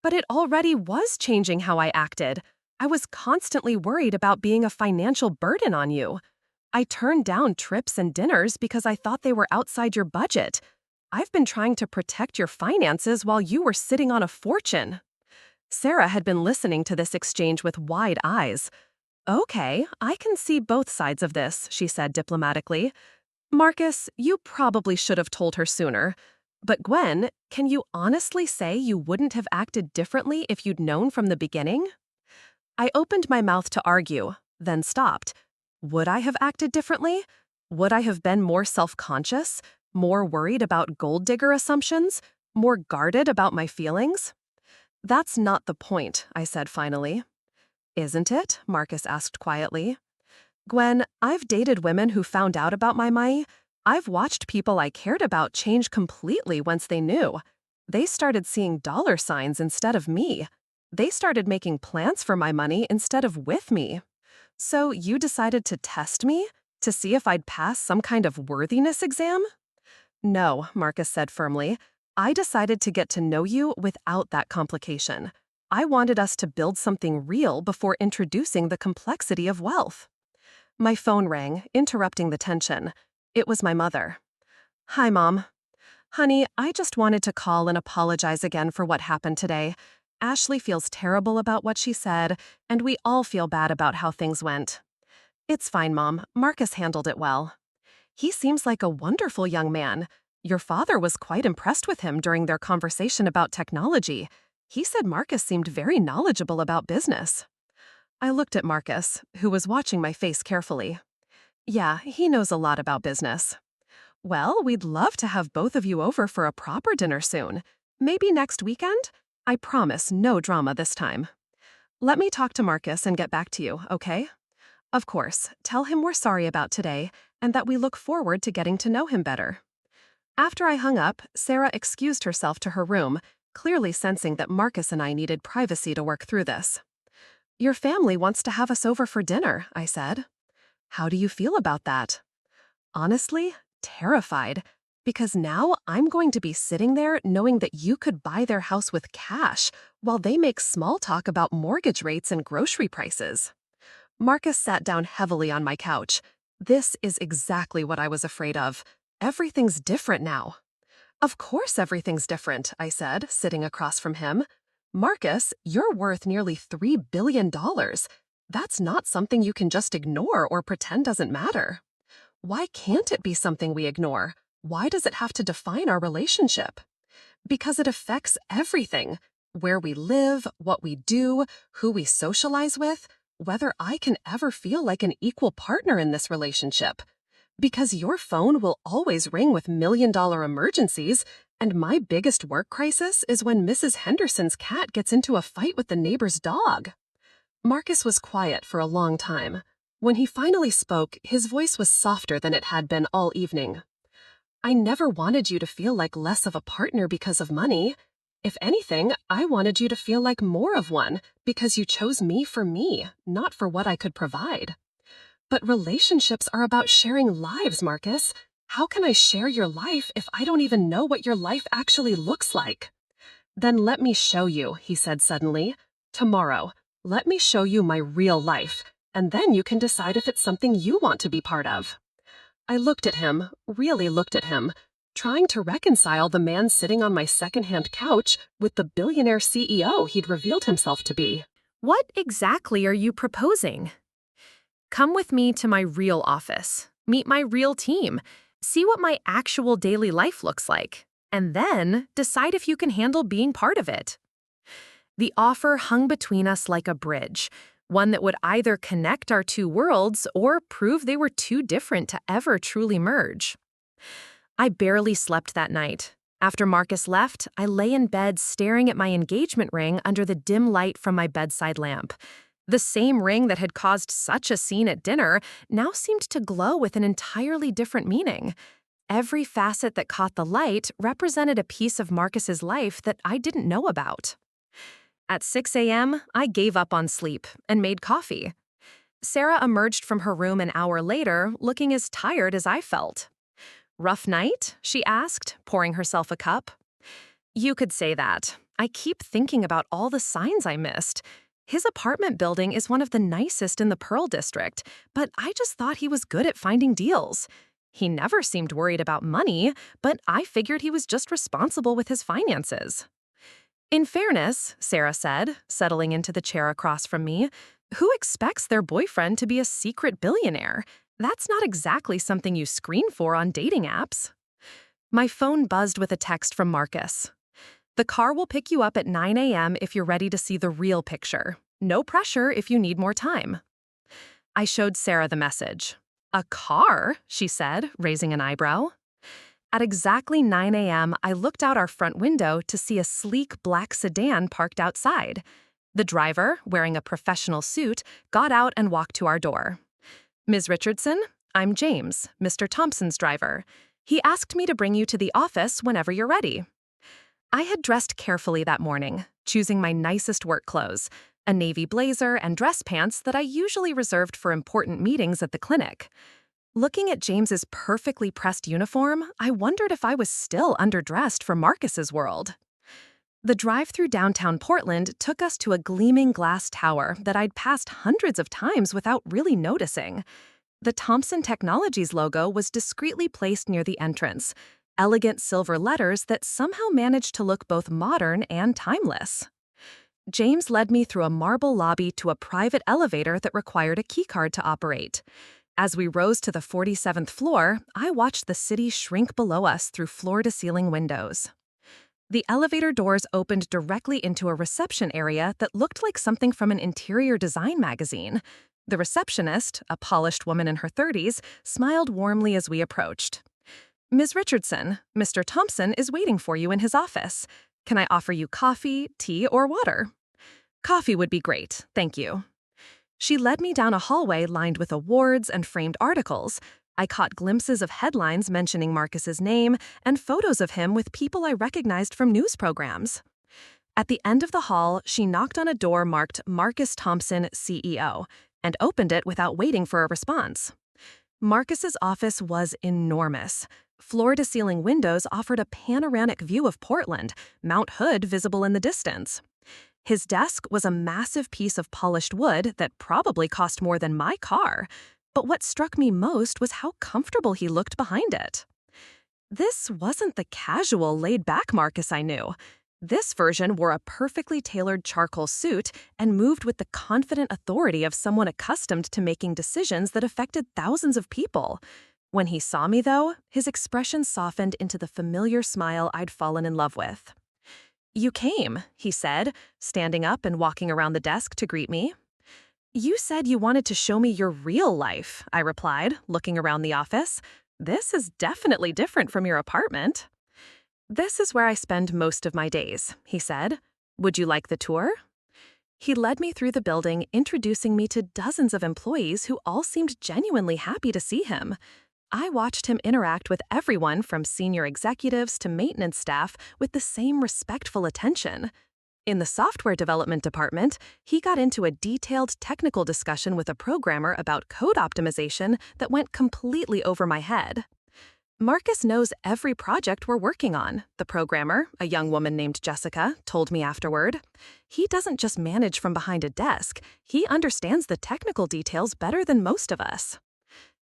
But it already was changing how I acted. I was constantly worried about being a financial burden on you. I turned down trips and dinners because I thought they were outside your budget. I've been trying to protect your finances while you were sitting on a fortune." Sarah had been listening to this exchange with wide eyes. "Okay, I can see both sides of this," she said diplomatically. "Marcus, you probably should have told her sooner. But Gwen, can you honestly say you wouldn't have acted differently if you'd known from the beginning?" I opened my mouth to argue, then stopped. Would I have acted differently? Would I have been more self-conscious, more worried about gold digger assumptions, more guarded about my feelings? That's not the point, I said finally. Isn't it? Marcus asked quietly. Gwen, I've dated women who found out about my money. I've watched people I cared about change completely once they knew. They started seeing dollar signs instead of me. They started making plans for my money instead of with me. So you decided to test me? To see if I'd pass some kind of worthiness exam? No, Marcus said firmly. I decided to get to know you without that complication. I wanted us to build something real before introducing the complexity of wealth. My phone rang, interrupting the tension. It was my mother. Hi, Mom. Honey, I just wanted to call and apologize again for what happened today. Ashley feels terrible about what she said, and we all feel bad about how things went. It's fine, Mom. Marcus handled it well. He seems like a wonderful young man. Your father was quite impressed with him during their conversation about technology. He said Marcus seemed very knowledgeable about business. I looked at Marcus, who was watching my face carefully. Yeah, he knows a lot about business. Well, we'd love to have both of you over for a proper dinner soon. Maybe next weekend? I promise no drama this time. Let me talk to Marcus and get back to you, okay? Of course, tell him we're sorry about today and that we look forward to getting to know him better. After I hung up, Sarah excused herself to her room, clearly sensing that Marcus and I needed privacy to work through this. Your family wants to have us over for dinner, I said. How do you feel about that? Honestly, terrified, because now I'm going to be sitting there knowing that you could buy their house with cash while they make small talk about mortgage rates and grocery prices. Marcus sat down heavily on my couch. This is exactly what I was afraid of. Everything's different now. Of course everything's different, I said, sitting across from him. Marcus, you're worth nearly $3 billion. That's not something you can just ignore or pretend doesn't matter. Why can't it be something we ignore? Why does it have to define our relationship? Because it affects everything. Where we live, what we do, who we socialize with, whether I can ever feel like an equal partner in this relationship. Because your phone will always ring with million-dollar emergencies, and my biggest work crisis is when Mrs. Henderson's cat gets into a fight with the neighbor's dog. Marcus was quiet for a long time. When he finally spoke, his voice was softer than it had been all evening. I never wanted you to feel like less of a partner because of money. If anything, I wanted you to feel like more of one because you chose me, not for what I could provide. But relationships are about sharing lives, Marcus. How can I share your life if I don't even know what your life actually looks like? Then let me show you, he said suddenly. Tomorrow, let me show you my real life, and then you can decide if it's something you want to be part of. I looked at him, really looked at him, trying to reconcile the man sitting on my secondhand couch with the billionaire CEO he'd revealed himself to be. What exactly are you proposing? Come with me to my real office, meet my real team, see what my actual daily life looks like, and then decide if you can handle being part of it. The offer hung between us like a bridge, one that would either connect our two worlds or prove they were too different to ever truly merge. I barely slept that night. After Marcus left, I lay in bed staring at my engagement ring under the dim light from my bedside lamp. The same ring that had caused such a scene at dinner now seemed to glow with an entirely different meaning. Every facet that caught the light represented a piece of Marcus's life that I didn't know about. At 6 a.m., I gave up on sleep and made coffee. Sarah emerged from her room an hour later, looking as tired as I felt. Rough night? She asked, pouring herself a cup. You could say that. I keep thinking about all the signs I missed. His apartment building is one of the nicest in the Pearl District, but I just thought he was good at finding deals. He never seemed worried about money, but I figured he was just responsible with his finances. In fairness, Sarah said, settling into the chair across from me, who expects their boyfriend to be a secret billionaire? That's not exactly something you screen for on dating apps. My phone buzzed with a text from Marcus. The car will pick you up at 9 a.m. if you're ready to see the real picture. No pressure if you need more time. I showed Sarah the message. A car, she said, raising an eyebrow. At exactly 9 a.m., I looked out our front window to see a sleek black sedan parked outside. The driver, wearing a professional suit, got out and walked to our door. Ms. Richardson, I'm James, Mr. Thompson's driver. He asked me to bring you to the office whenever you're ready. I had dressed carefully that morning, choosing my nicest work clothes, a navy blazer and dress pants that I usually reserved for important meetings at the clinic. Looking at James's perfectly pressed uniform, I wondered if I was still underdressed for Marcus's world. The drive through downtown Portland took us to a gleaming glass tower that I'd passed hundreds of times without really noticing. The Thomson Technologies logo was discreetly placed near the entrance, elegant silver letters that somehow managed to look both modern and timeless. James led me through a marble lobby to a private elevator that required a keycard to operate. As we rose to the 47th floor, I watched the city shrink below us through floor-to-ceiling windows. The elevator doors opened directly into a reception area that looked like something from an interior design magazine. The receptionist, a polished woman in her 30s, smiled warmly as we approached. Ms. Richardson, Mr. Thompson is waiting for you in his office. Can I offer you coffee, tea, or water? Coffee would be great, thank you. She led me down a hallway lined with awards and framed articles. I caught glimpses of headlines mentioning Marcus's name and photos of him with people I recognized from news programs. At the end of the hall, she knocked on a door marked Marcus Thompson, CEO, and opened it without waiting for a response. Marcus's office was enormous. Floor-to-ceiling windows offered a panoramic view of Portland, Mount Hood visible in the distance. His desk was a massive piece of polished wood that probably cost more than my car, but what struck me most was how comfortable he looked behind it. This wasn't the casual, laid-back Marcus I knew. This version wore a perfectly tailored charcoal suit and moved with the confident authority of someone accustomed to making decisions that affected thousands of people. When he saw me, though, his expression softened into the familiar smile I'd fallen in love with. "You came," he said, standing up and walking around the desk to greet me. "You said you wanted to show me your real life," I replied, looking around the office. "This is definitely different from your apartment." "This is where I spend most of my days," he said. "Would you like the tour?" He led me through the building, introducing me to dozens of employees who all seemed genuinely happy to see him. I watched him interact with everyone from senior executives to maintenance staff with the same respectful attention. In the software development department, he got into a detailed technical discussion with a programmer about code optimization that went completely over my head. "Marcus knows every project we're working on," the programmer, a young woman named Jessica, told me afterward. "He doesn't just manage from behind a desk, he understands the technical details better than most of us."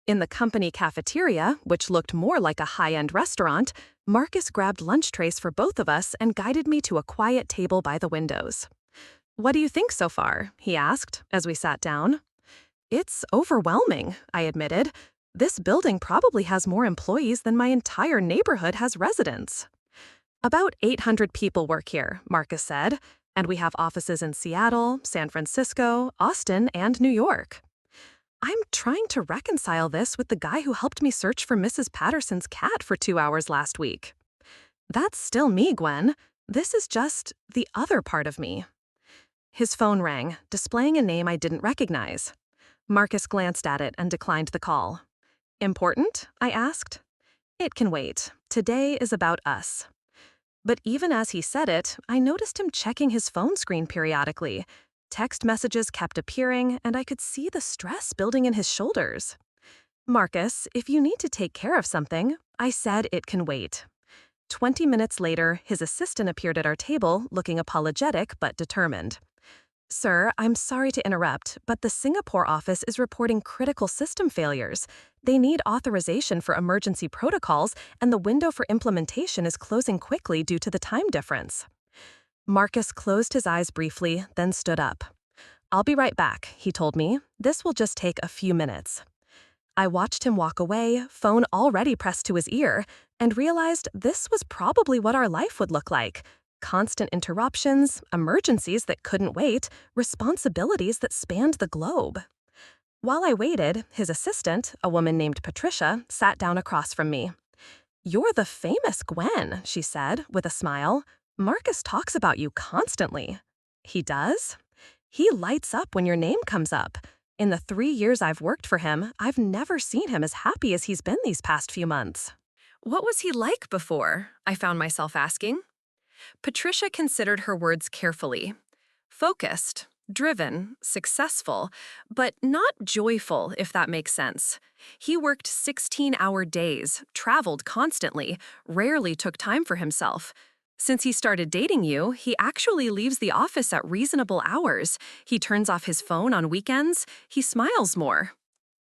In the company cafeteria, which looked more like a high-end restaurant, Marcus grabbed lunch trays for both of us and guided me to a quiet table by the windows. "What do you think so far?" he asked as we sat down. "It's overwhelming," I admitted. "This building probably has more employees than my entire neighborhood has residents." "About 800 people work here," Marcus said, "and we have offices in Seattle, San Francisco, Austin, and New York." I'm trying to reconcile this with the guy who helped me search for Mrs. Patterson's cat for 2 hours last week. That's still me, Gwen. This is just the other part of me. His phone rang, displaying a name I didn't recognize. Marcus glanced at it and declined the call. "Important?" I asked. "It can wait. Today is about us." But even as he said it, I noticed him checking his phone screen periodically. Text messages kept appearing, and I could see the stress building in his shoulders. "Marcus, if you need to take care of something," I said it can wait. 20 minutes later, his assistant appeared at our table, looking apologetic but determined. "Sir, I'm sorry to interrupt, but the Singapore office is reporting critical system failures. They need authorization for emergency protocols, and the window for implementation is closing quickly due to the time difference." Marcus closed his eyes briefly, then stood up. "I'll be right back," he told me. "This will just take a few minutes." I watched him walk away, phone already pressed to his ear, and realized this was probably what our life would look like. Constant interruptions, emergencies that couldn't wait, responsibilities that spanned the globe. While I waited, his assistant, a woman named Patricia, sat down across from me. "You're the famous Gwen," she said, with a smile. "Marcus talks about you constantly." "He does?" "He lights up when your name comes up. In the 3 years I've worked for him, I've never seen him as happy as he's been these past few months." What was he like before? I found myself asking. Patricia considered her words carefully. Focused, driven, successful, but not joyful, if that makes sense. He worked 16-hour days, traveled constantly, rarely took time for himself. Since he started dating you, he actually leaves the office at reasonable hours. He turns off his phone on weekends. He smiles more.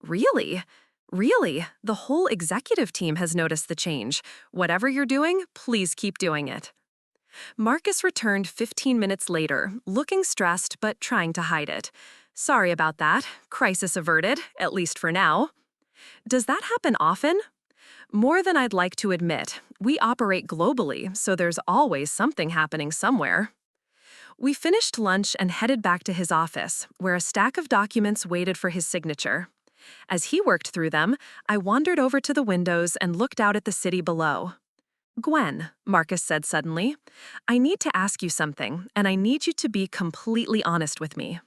Really? Really? The whole executive team has noticed the change. Whatever you're doing, please keep doing it. Marcus returned 15 minutes later, looking stressed but trying to hide it. Sorry about that. Crisis averted, at least for now. Does that happen often? More than I'd like to admit. We operate globally, so there's always something happening somewhere. We finished lunch and headed back to his office, where a stack of documents waited for his signature. As he worked through them, I wandered over to the windows and looked out at the city below. "Gwen," Marcus said suddenly, "I need to ask you something, and I need you to be completely honest with me."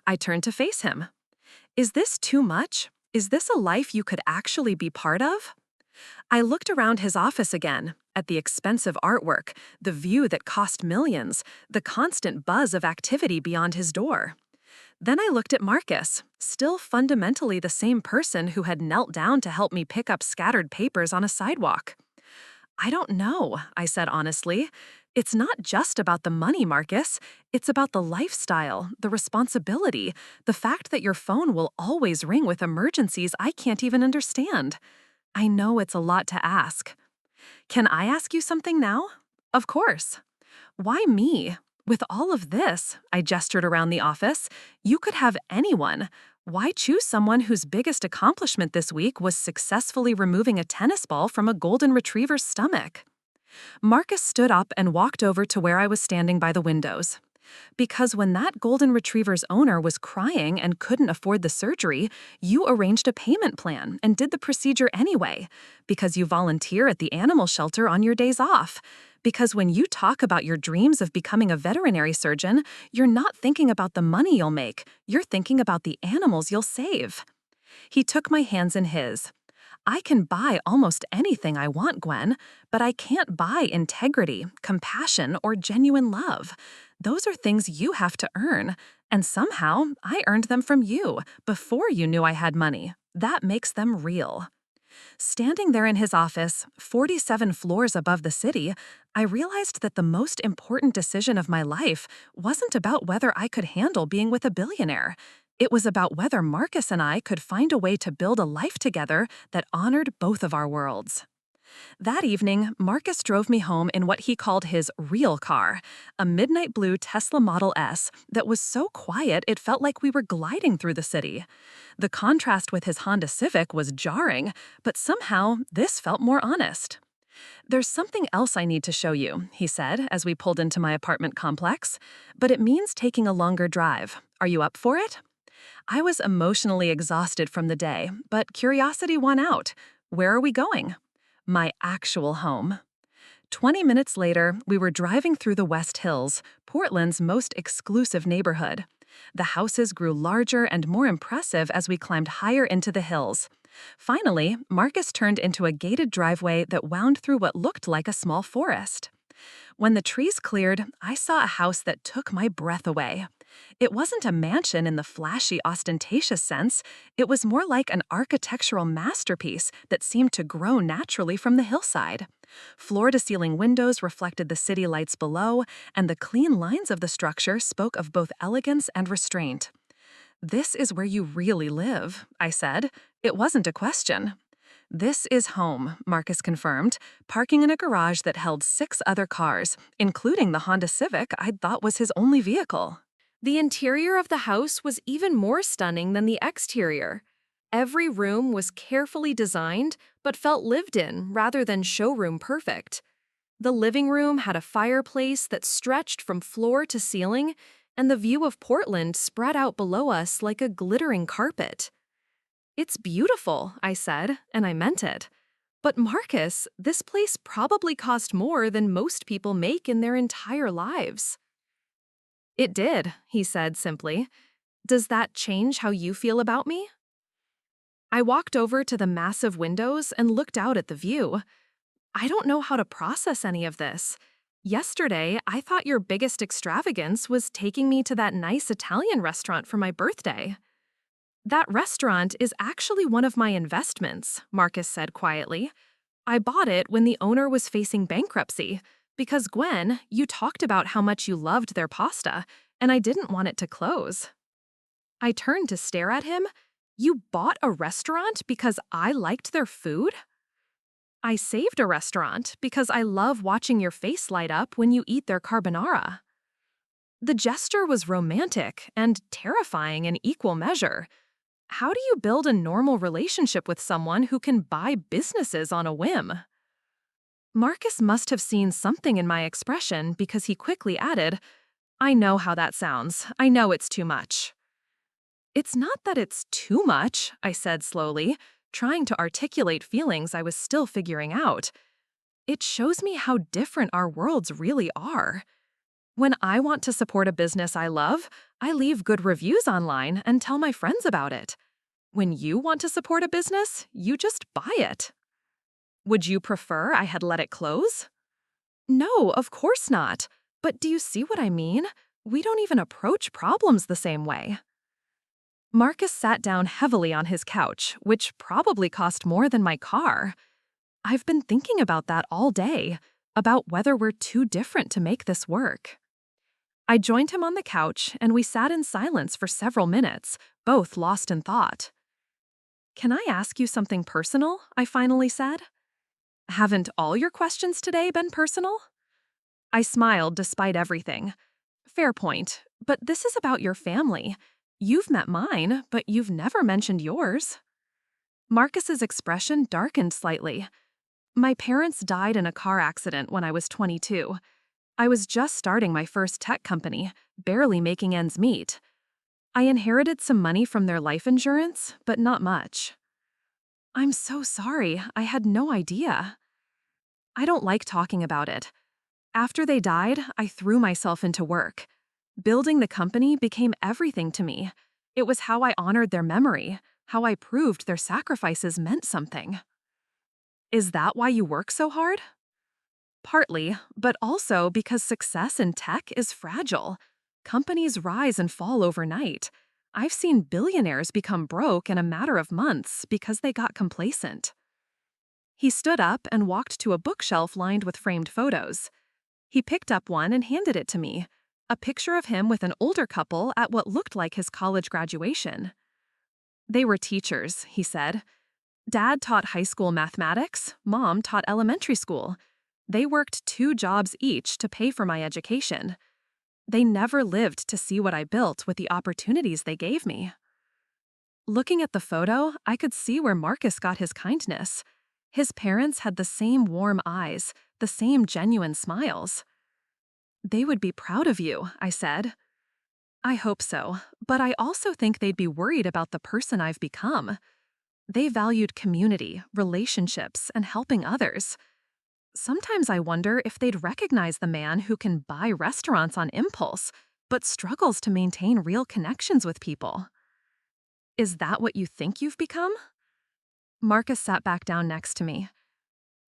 I turned to face him. "Is this too much? Is this a life you could actually be part of?" I looked around his office again, at the expensive artwork, the view that cost millions, the constant buzz of activity beyond his door. Then I looked at Marcus, still fundamentally the same person who had knelt down to help me pick up scattered papers on a sidewalk. "I don't know," I said honestly. "It's not just about the money, Marcus. It's about the lifestyle, the responsibility, the fact that your phone will always ring with emergencies I can't even understand. I know it's a lot to ask. Can I ask you something now?" "Of course." "Why me? With all of this," I gestured around the office, "you could have anyone. Why choose someone whose biggest accomplishment this week was successfully removing a tennis ball from a golden retriever's stomach?" Marcus stood up and walked over to where I was standing by the windows. "Because when that golden retriever's owner was crying and couldn't afford the surgery, you arranged a payment plan and did the procedure anyway. Because you volunteer at the animal shelter on your days off. Because when you talk about your dreams of becoming a veterinary surgeon, you're not thinking about the money you'll make, you're thinking about the animals you'll save." He took my hands in his. "I can buy almost anything I want, Gwen, but I can't buy integrity, compassion, or genuine love. Those are things you have to earn, and somehow I earned them from you before you knew I had money. That makes them real." Standing there in his office, 47 floors above the city, I realized that the most important decision of my life wasn't about whether I could handle being with a billionaire. It was about whether Marcus and I could find a way to build a life together that honored both of our worlds. That evening, Marcus drove me home in what he called his real car, a midnight blue Tesla Model S that was so quiet it felt like we were gliding through the city. The contrast with his Honda Civic was jarring, but somehow this felt more honest. "There's something else I need to show you," he said as we pulled into my apartment complex, "but it means taking a longer drive. Are you up for it?" I was emotionally exhausted from the day, but curiosity won out. "Where are we going?" "My actual home." 20 minutes later, we were driving through the West Hills, Portland's most exclusive neighborhood. The houses grew larger and more impressive as we climbed higher into the hills. Finally, Marcus turned into a gated driveway that wound through what looked like a small forest. When the trees cleared, I saw a house that took my breath away. It wasn't a mansion in the flashy, ostentatious sense. It was more like an architectural masterpiece that seemed to grow naturally from the hillside. Floor-to-ceiling windows reflected the city lights below, and the clean lines of the structure spoke of both elegance and restraint. "This is where you really live," I said. It wasn't a question. "This is home," Marcus confirmed, parking in a garage that held 6 other cars, including the Honda Civic I'd thought was his only vehicle. The interior of the house was even more stunning than the exterior. Every room was carefully designed, but felt lived in rather than showroom perfect. The living room had a fireplace that stretched from floor to ceiling, and the view of Portland spread out below us like a glittering carpet. "It's beautiful," I said, and I meant it. "But Marcus, this place probably cost more than most people make in their entire lives." "It did," he said simply. "Does that change how you feel about me?" I walked over to the massive windows and looked out at the view. "I don't know how to process any of this. Yesterday, I thought your biggest extravagance was taking me to that nice Italian restaurant for my birthday." "That restaurant is actually one of my investments," Marcus said quietly. "I bought it when the owner was facing bankruptcy, because Gwen, you talked about how much you loved their pasta, and I didn't want it to close." I turned to stare at him. "You bought a restaurant because I liked their food?" "I saved a restaurant because I love watching your face light up when you eat their carbonara." The gesture was romantic and terrifying in equal measure. How do you build a normal relationship with someone who can buy businesses on a whim? Marcus must have seen something in my expression because he quickly added, "I know how that sounds. I know it's too much." "It's not that it's too much," I said slowly, trying to articulate feelings I was still figuring out. "It shows me how different our worlds really are. When I want to support a business I love, I leave good reviews online and tell my friends about it. When you want to support a business, you just buy it." "Would you prefer I had let it close?" "No, of course not. But do you see what I mean? We don't even approach problems the same way." Marcus sat down heavily on his couch, which probably cost more than my car. "I've been thinking about that all day, about whether we're too different to make this work." I joined him on the couch, and we sat in silence for several minutes, both lost in thought. "Can I ask you something personal?" I finally said. "Haven't all your questions today been personal?" I smiled despite everything. "Fair point, but this is about your family. You've met mine, but you've never mentioned yours." Marcus's expression darkened slightly. "My parents died in a car accident when I was 22. I was just starting my first tech company, barely making ends meet. I inherited some money from their life insurance, but not much." "I'm so sorry. I had no idea." "I don't like talking about it. After they died, I threw myself into work. Building the company became everything to me. It was how I honored their memory, how I proved their sacrifices meant something." "Is that why you work so hard?" "Partly, but also because success in tech is fragile. Companies rise and fall overnight. I've seen billionaires become broke in a matter of months because they got complacent." He stood up and walked to a bookshelf lined with framed photos. He picked up one and handed it to me, a picture of him with an older couple at what looked like his college graduation. "They were teachers," he said. "Dad taught high school mathematics, Mom taught elementary school. They worked 2 jobs each to pay for my education. They never lived to see what I built with the opportunities they gave me." Looking at the photo, I could see where Marcus got his kindness. His parents had the same warm eyes, the same genuine smiles. "They would be proud of you," I said. "I hope so, but I also think they'd be worried about the person I've become. They valued community, relationships, and helping others. Sometimes I wonder if they'd recognize the man who can buy restaurants on impulse, but struggles to maintain real connections with people." "Is that what you think you've become?" Marcus sat back down next to me.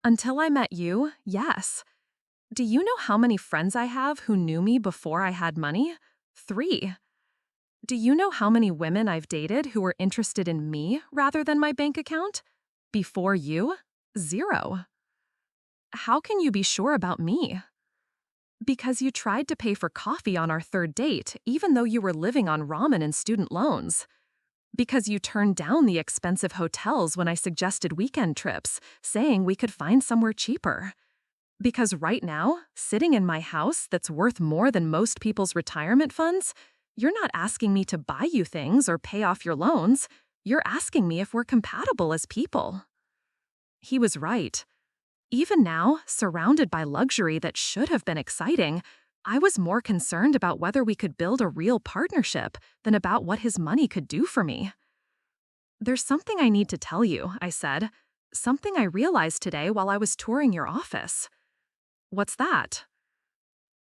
"Until I met you, yes. Do you know how many friends I have who knew me before I had money? 3. Do you know how many women I've dated who were interested in me rather than my bank account? Before you? 0. How can you be sure about me?" "Because you tried to pay for coffee on our 3rd date, even though you were living on ramen and student loans. Because you turned down the expensive hotels when I suggested weekend trips, saying we could find somewhere cheaper. Because right now, sitting in my house that's worth more than most people's retirement funds, you're not asking me to buy you things or pay off your loans. You're asking me if we're compatible as people." He was right. Even now, surrounded by luxury that should have been exciting, I was more concerned about whether we could build a real partnership than about what his money could do for me. "There's something I need to tell you," I said. "Something I realized today while I was touring your office." "What's that?"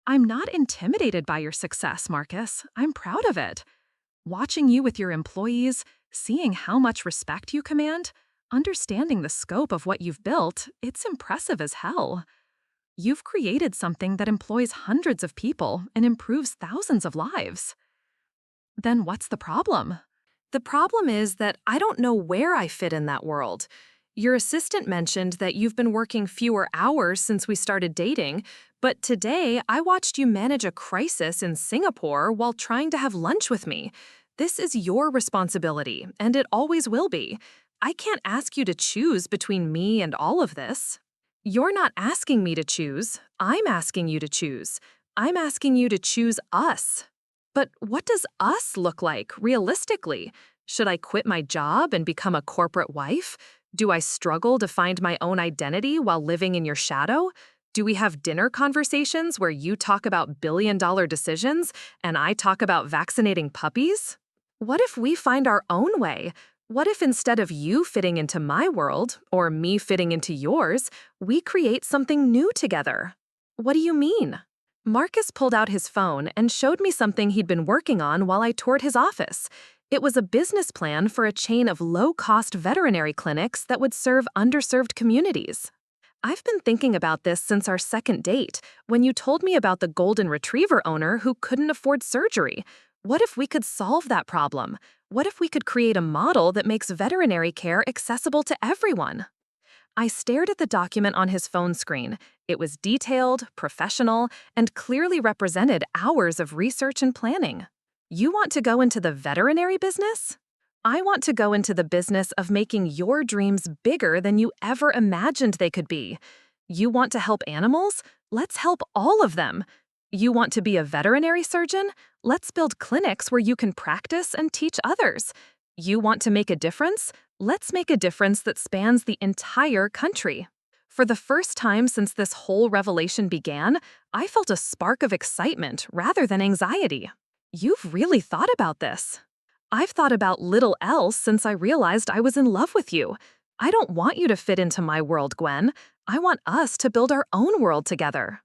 "I'm not intimidated by your success, Marcus. I'm proud of it. Watching you with your employees, seeing how much respect you command, understanding the scope of what you've built, it's impressive as hell. You've created something that employs hundreds of people and improves thousands of lives." "Then what's the problem?" The problem is that I don't know where I fit in that world. Your assistant mentioned that you've been working fewer hours since we started dating, but today I watched you manage a crisis in Singapore while trying to have lunch with me. This is your responsibility, and it always will be. I can't ask you to choose between me and all of this. You're not asking me to choose. I'm asking you to choose. I'm asking you to choose us. But what does us look like, realistically? Should I quit my job and become a corporate wife? Do I struggle to find my own identity while living in your shadow? Do we have dinner conversations where you talk about billion-dollar decisions and I talk about vaccinating puppies? What if we find our own way? What if instead of you fitting into my world, or me fitting into yours, we create something new together? What do you mean? Marcus pulled out his phone and showed me something he'd been working on while I toured his office. It was a business plan for a chain of low-cost veterinary clinics that would serve underserved communities. I've been thinking about this since our second date, when you told me about the golden retriever owner who couldn't afford surgery. What if we could solve that problem? What if we could create a model that makes veterinary care accessible to everyone? I stared at the document on his phone screen. It was detailed, professional, and clearly represented hours of research and planning. You want to go into the veterinary business? I want to go into the business of making your dreams bigger than you ever imagined they could be. You want to help animals? Let's help all of them. You want to be a veterinary surgeon? Let's build clinics where you can practice and teach others. You want to make a difference? Let's make a difference that spans the entire country. For the first time since this whole revelation began, I felt a spark of excitement rather than anxiety. You've really thought about this. I've thought about little else since I realized I was in love with you. I don't want you to fit into my world, Gwen. I want us to build our own world together.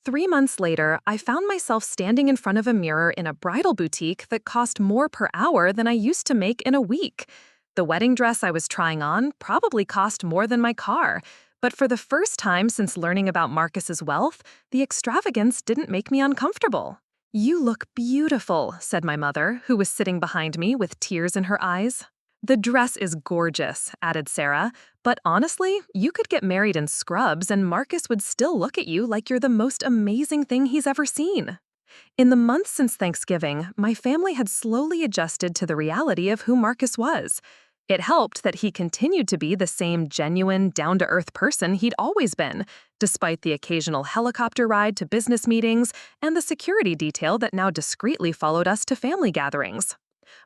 3 months later, I found myself standing in front of a mirror in a bridal boutique that cost more per hour than I used to make in a week. The wedding dress I was trying on probably cost more than my car, but for the first time since learning about Marcus's wealth, the extravagance didn't make me uncomfortable. "You look beautiful," said my mother, who was sitting behind me with tears in her eyes. "The dress is gorgeous," added Sarah, "but honestly, you could get married in scrubs and Marcus would still look at you like you're the most amazing thing he's ever seen." In the months since Thanksgiving, my family had slowly adjusted to the reality of who Marcus was. It helped that he continued to be the same genuine, down-to-earth person he'd always been, despite the occasional helicopter ride to business meetings and the security detail that now discreetly followed us to family gatherings.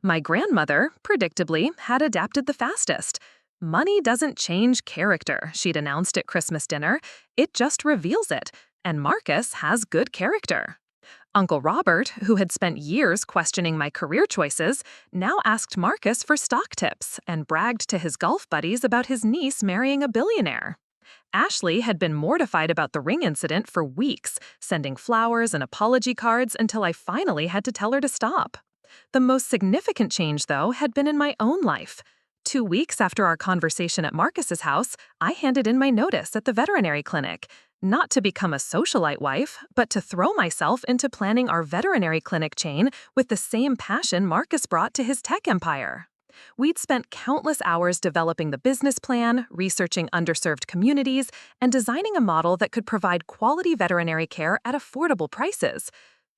My grandmother, predictably, had adapted the fastest. "Money doesn't change character," she'd announced at Christmas dinner. "It just reveals it, and Marcus has good character." Uncle Robert, who had spent years questioning my career choices, now asked Marcus for stock tips and bragged to his golf buddies about his niece marrying a billionaire. Ashley had been mortified about the ring incident for weeks, sending flowers and apology cards until I finally had to tell her to stop. The most significant change, though, had been in my own life. 2 weeks after our conversation at Marcus's house, I handed in my notice at the veterinary clinic. Not to become a socialite wife, but to throw myself into planning our veterinary clinic chain with the same passion Marcus brought to his tech empire. We'd spent countless hours developing the business plan, researching underserved communities, and designing a model that could provide quality veterinary care at affordable prices.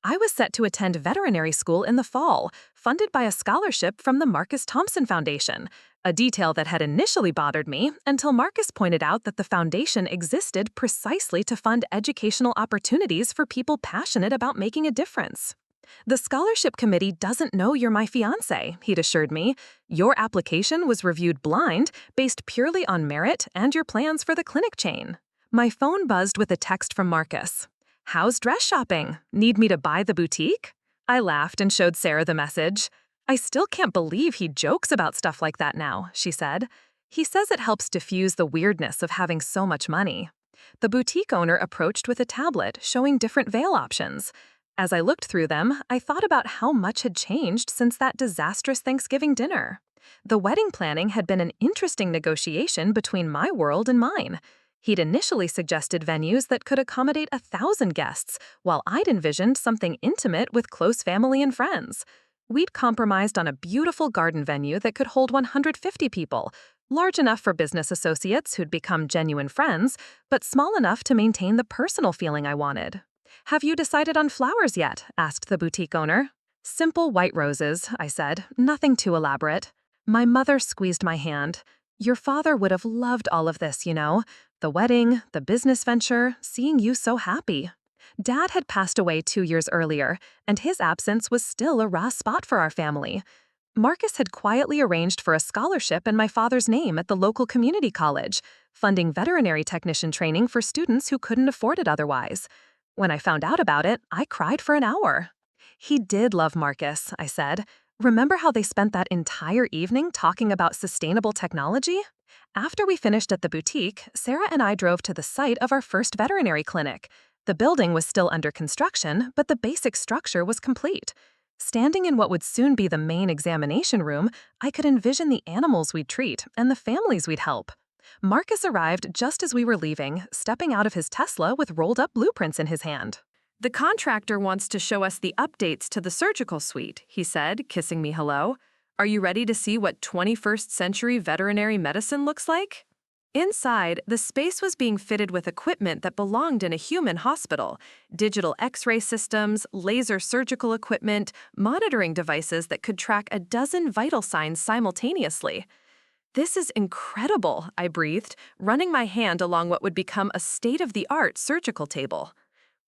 I was set to attend veterinary school in the fall, funded by a scholarship from the Marcus Thompson Foundation, a detail that had initially bothered me until Marcus pointed out that the foundation existed precisely to fund educational opportunities for people passionate about making a difference. "The scholarship committee doesn't know you're my fiancé," he'd assured me. "Your application was reviewed blind, based purely on merit and your plans for the clinic chain." My phone buzzed with a text from Marcus. "How's dress shopping? Need me to buy the boutique?" I laughed and showed Sarah the message. "I still can't believe he jokes about stuff like that now," she said. "He says it helps diffuse the weirdness of having so much money." The boutique owner approached with a tablet showing different veil options. As I looked through them, I thought about how much had changed since that disastrous Thanksgiving dinner. The wedding planning had been an interesting negotiation between my world and mine. He'd initially suggested venues that could accommodate 1,000 guests, while I'd envisioned something intimate with close family and friends. We'd compromised on a beautiful garden venue that could hold 150 people, large enough for business associates who'd become genuine friends, but small enough to maintain the personal feeling I wanted. "Have you decided on flowers yet?" asked the boutique owner. "Simple white roses," I said, "nothing too elaborate." My mother squeezed my hand. "Your father would have loved all of this, you know. The wedding, the business venture, seeing you so happy." Dad had passed away 2 years earlier, and his absence was still a raw spot for our family. Marcus had quietly arranged for a scholarship in my father's name at the local community college, funding veterinary technician training for students who couldn't afford it otherwise. When I found out about it, I cried for an hour. "He did love Marcus," I said. "Remember how they spent that entire evening talking about sustainable technology?" After we finished at the boutique, Sarah and I drove to the site of our first veterinary clinic. The building was still under construction, but the basic structure was complete. Standing in what would soon be the main examination room, I could envision the animals we'd treat and the families we'd help. Marcus arrived just as we were leaving, stepping out of his Tesla with rolled-up blueprints in his hand. "The contractor wants to show us the updates to the surgical suite," he said, kissing me hello. "Are you ready to see what 21st century veterinary medicine looks like?" Inside, the space was being fitted with equipment that belonged in a human hospital: digital X-ray systems, laser surgical equipment, monitoring devices that could track a dozen vital signs simultaneously. "This is incredible," I breathed, running my hand along what would become a state-of-the-art surgical table.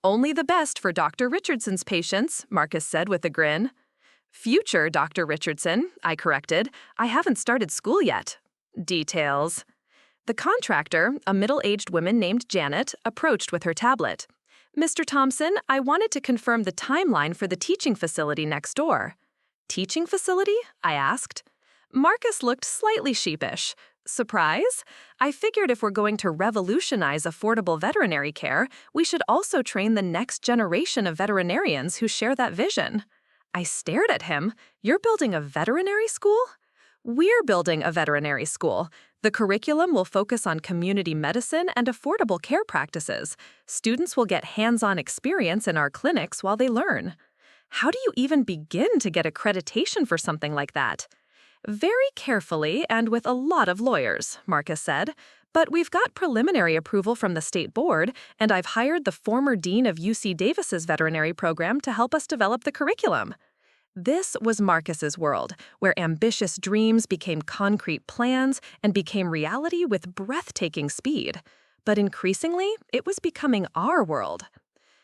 "Only the best for Dr. Richardson's patients," Marcus said with a grin. "Future Dr. Richardson," I corrected. "I haven't started school yet." Details. The contractor, a middle-aged woman named Janet, approached with her tablet. "Mr. Thompson, I wanted to confirm the timeline for the teaching facility next door." "Teaching facility?" I asked. Marcus looked slightly sheepish. "Surprise? I figured if we're going to revolutionize affordable veterinary care, we should also train the next generation of veterinarians who share that vision." I stared at him. "You're building a veterinary school?" "We're building a veterinary school. The curriculum will focus on community medicine and affordable care practices. Students will get hands-on experience in our clinics while they learn." "How do you even begin to get accreditation for something like that?" "Very carefully and with a lot of lawyers," Marcus said. "But we've got preliminary approval from the state board, and I've hired the former dean of UC Davis's veterinary program to help us develop the curriculum." This was Marcus's world, where ambitious dreams became concrete plans and became reality with breathtaking speed. But increasingly, it was becoming our world.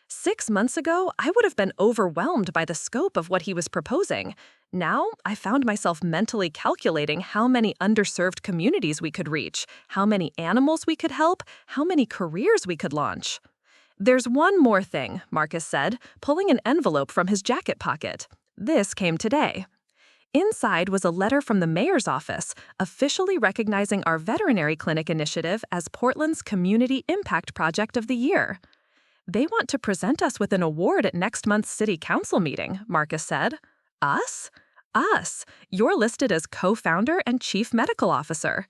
6 months ago, I would have been overwhelmed by the scope of what he was proposing. Now, I found myself mentally calculating how many underserved communities we could reach, how many animals we could help, how many careers we could launch. "There's one more thing," Marcus said, pulling an envelope from his jacket pocket. "This came today." Inside was a letter from the mayor's office, officially recognizing our veterinary clinic initiative as Portland's Community Impact Project of the Year. "They want to present us with an award at next month's city council meeting," Marcus said. "Us?" "Us. You're listed as co-founder and chief medical officer."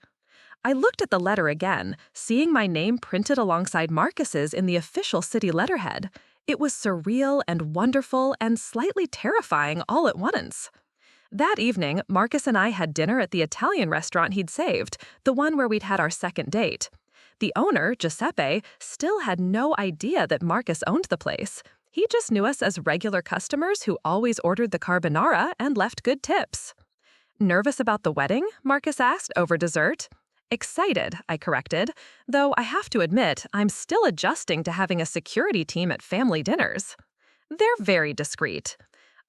I looked at the letter again, seeing my name printed alongside Marcus's in the official city letterhead. It was surreal and wonderful and slightly terrifying all at once. That evening, Marcus and I had dinner at the Italian restaurant he'd saved, the one where we'd had our second date. The owner, Giuseppe, still had no idea that Marcus owned the place. He just knew us as regular customers who always ordered the carbonara and left good tips. "Nervous about the wedding?" Marcus asked over dessert. "Excited," I corrected, though I have to admit I'm still adjusting to having a security team at family dinners. "They're very discreet.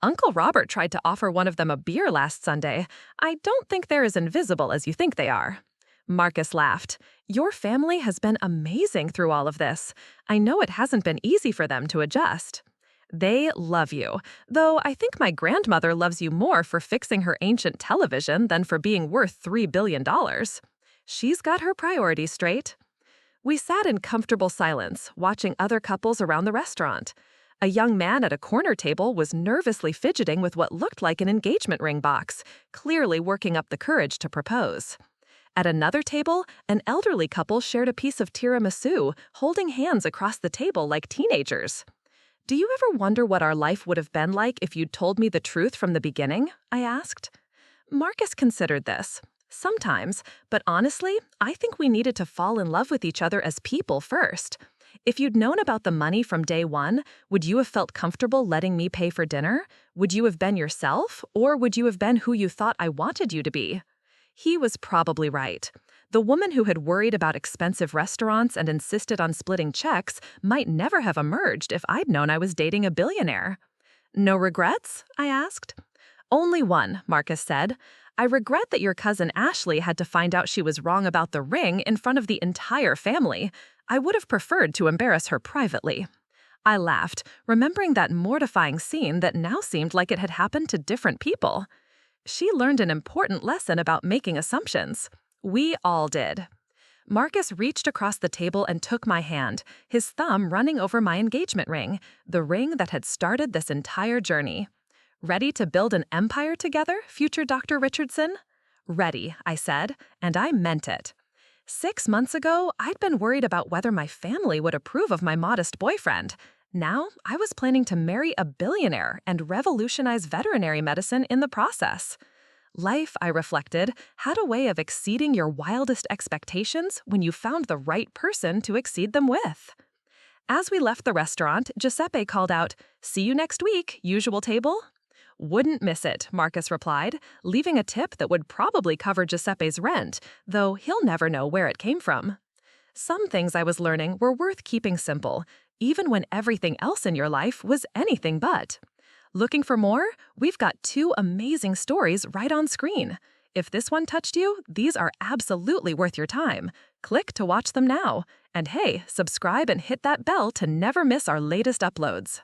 Uncle Robert tried to offer one of them a beer last Sunday. I don't think they're as invisible as you think they are." Marcus laughed. Your family has been amazing through all of this. I know it hasn't been easy for them to adjust. They love you, though I think my grandmother loves you more for fixing her ancient television than for being worth $3 billion. She's got her priorities straight. We sat in comfortable silence, watching other couples around the restaurant. A young man at a corner table was nervously fidgeting with what looked like an engagement ring box, clearly working up the courage to propose. At another table, an elderly couple shared a piece of tiramisu, holding hands across the table like teenagers. Do you ever wonder what our life would have been like if you'd told me the truth from the beginning? I asked. Marcus considered this. Sometimes, but honestly, I think we needed to fall in love with each other as people first. If you'd known about the money from day one, would you have felt comfortable letting me pay for dinner? Would you have been yourself, or would you have been who you thought I wanted you to be? He was probably right. The woman who had worried about expensive restaurants and insisted on splitting checks might never have emerged if I'd known I was dating a billionaire. No regrets? I asked. Only one, Marcus said. I regret that your cousin Ashley had to find out she was wrong about the ring in front of the entire family. I would have preferred to embarrass her privately. I laughed, remembering that mortifying scene that now seemed like it had happened to different people. She learned an important lesson about making assumptions. We all did. Marcus reached across the table and took my hand, his thumb running over my engagement ring, the ring that had started this entire journey. Ready to build an empire together, future Dr. Richardson? Ready, I said, and I meant it. 6 months ago, I'd been worried about whether my family would approve of my modest boyfriend. Now, I was planning to marry a billionaire and revolutionize veterinary medicine in the process. Life, I reflected, had a way of exceeding your wildest expectations when you found the right person to exceed them with. As we left the restaurant, Giuseppe called out, "See you next week, usual table?" "Wouldn't miss it," Marcus replied, leaving a tip that would probably cover Giuseppe's rent, though he'll never know where it came from. Some things I was learning were worth keeping simple, even when everything else in your life was anything but. Looking for more? We've got 2 amazing stories right on screen. If this one touched you, these are absolutely worth your time. Click to watch them now. And hey, subscribe and hit that bell to never miss our latest uploads.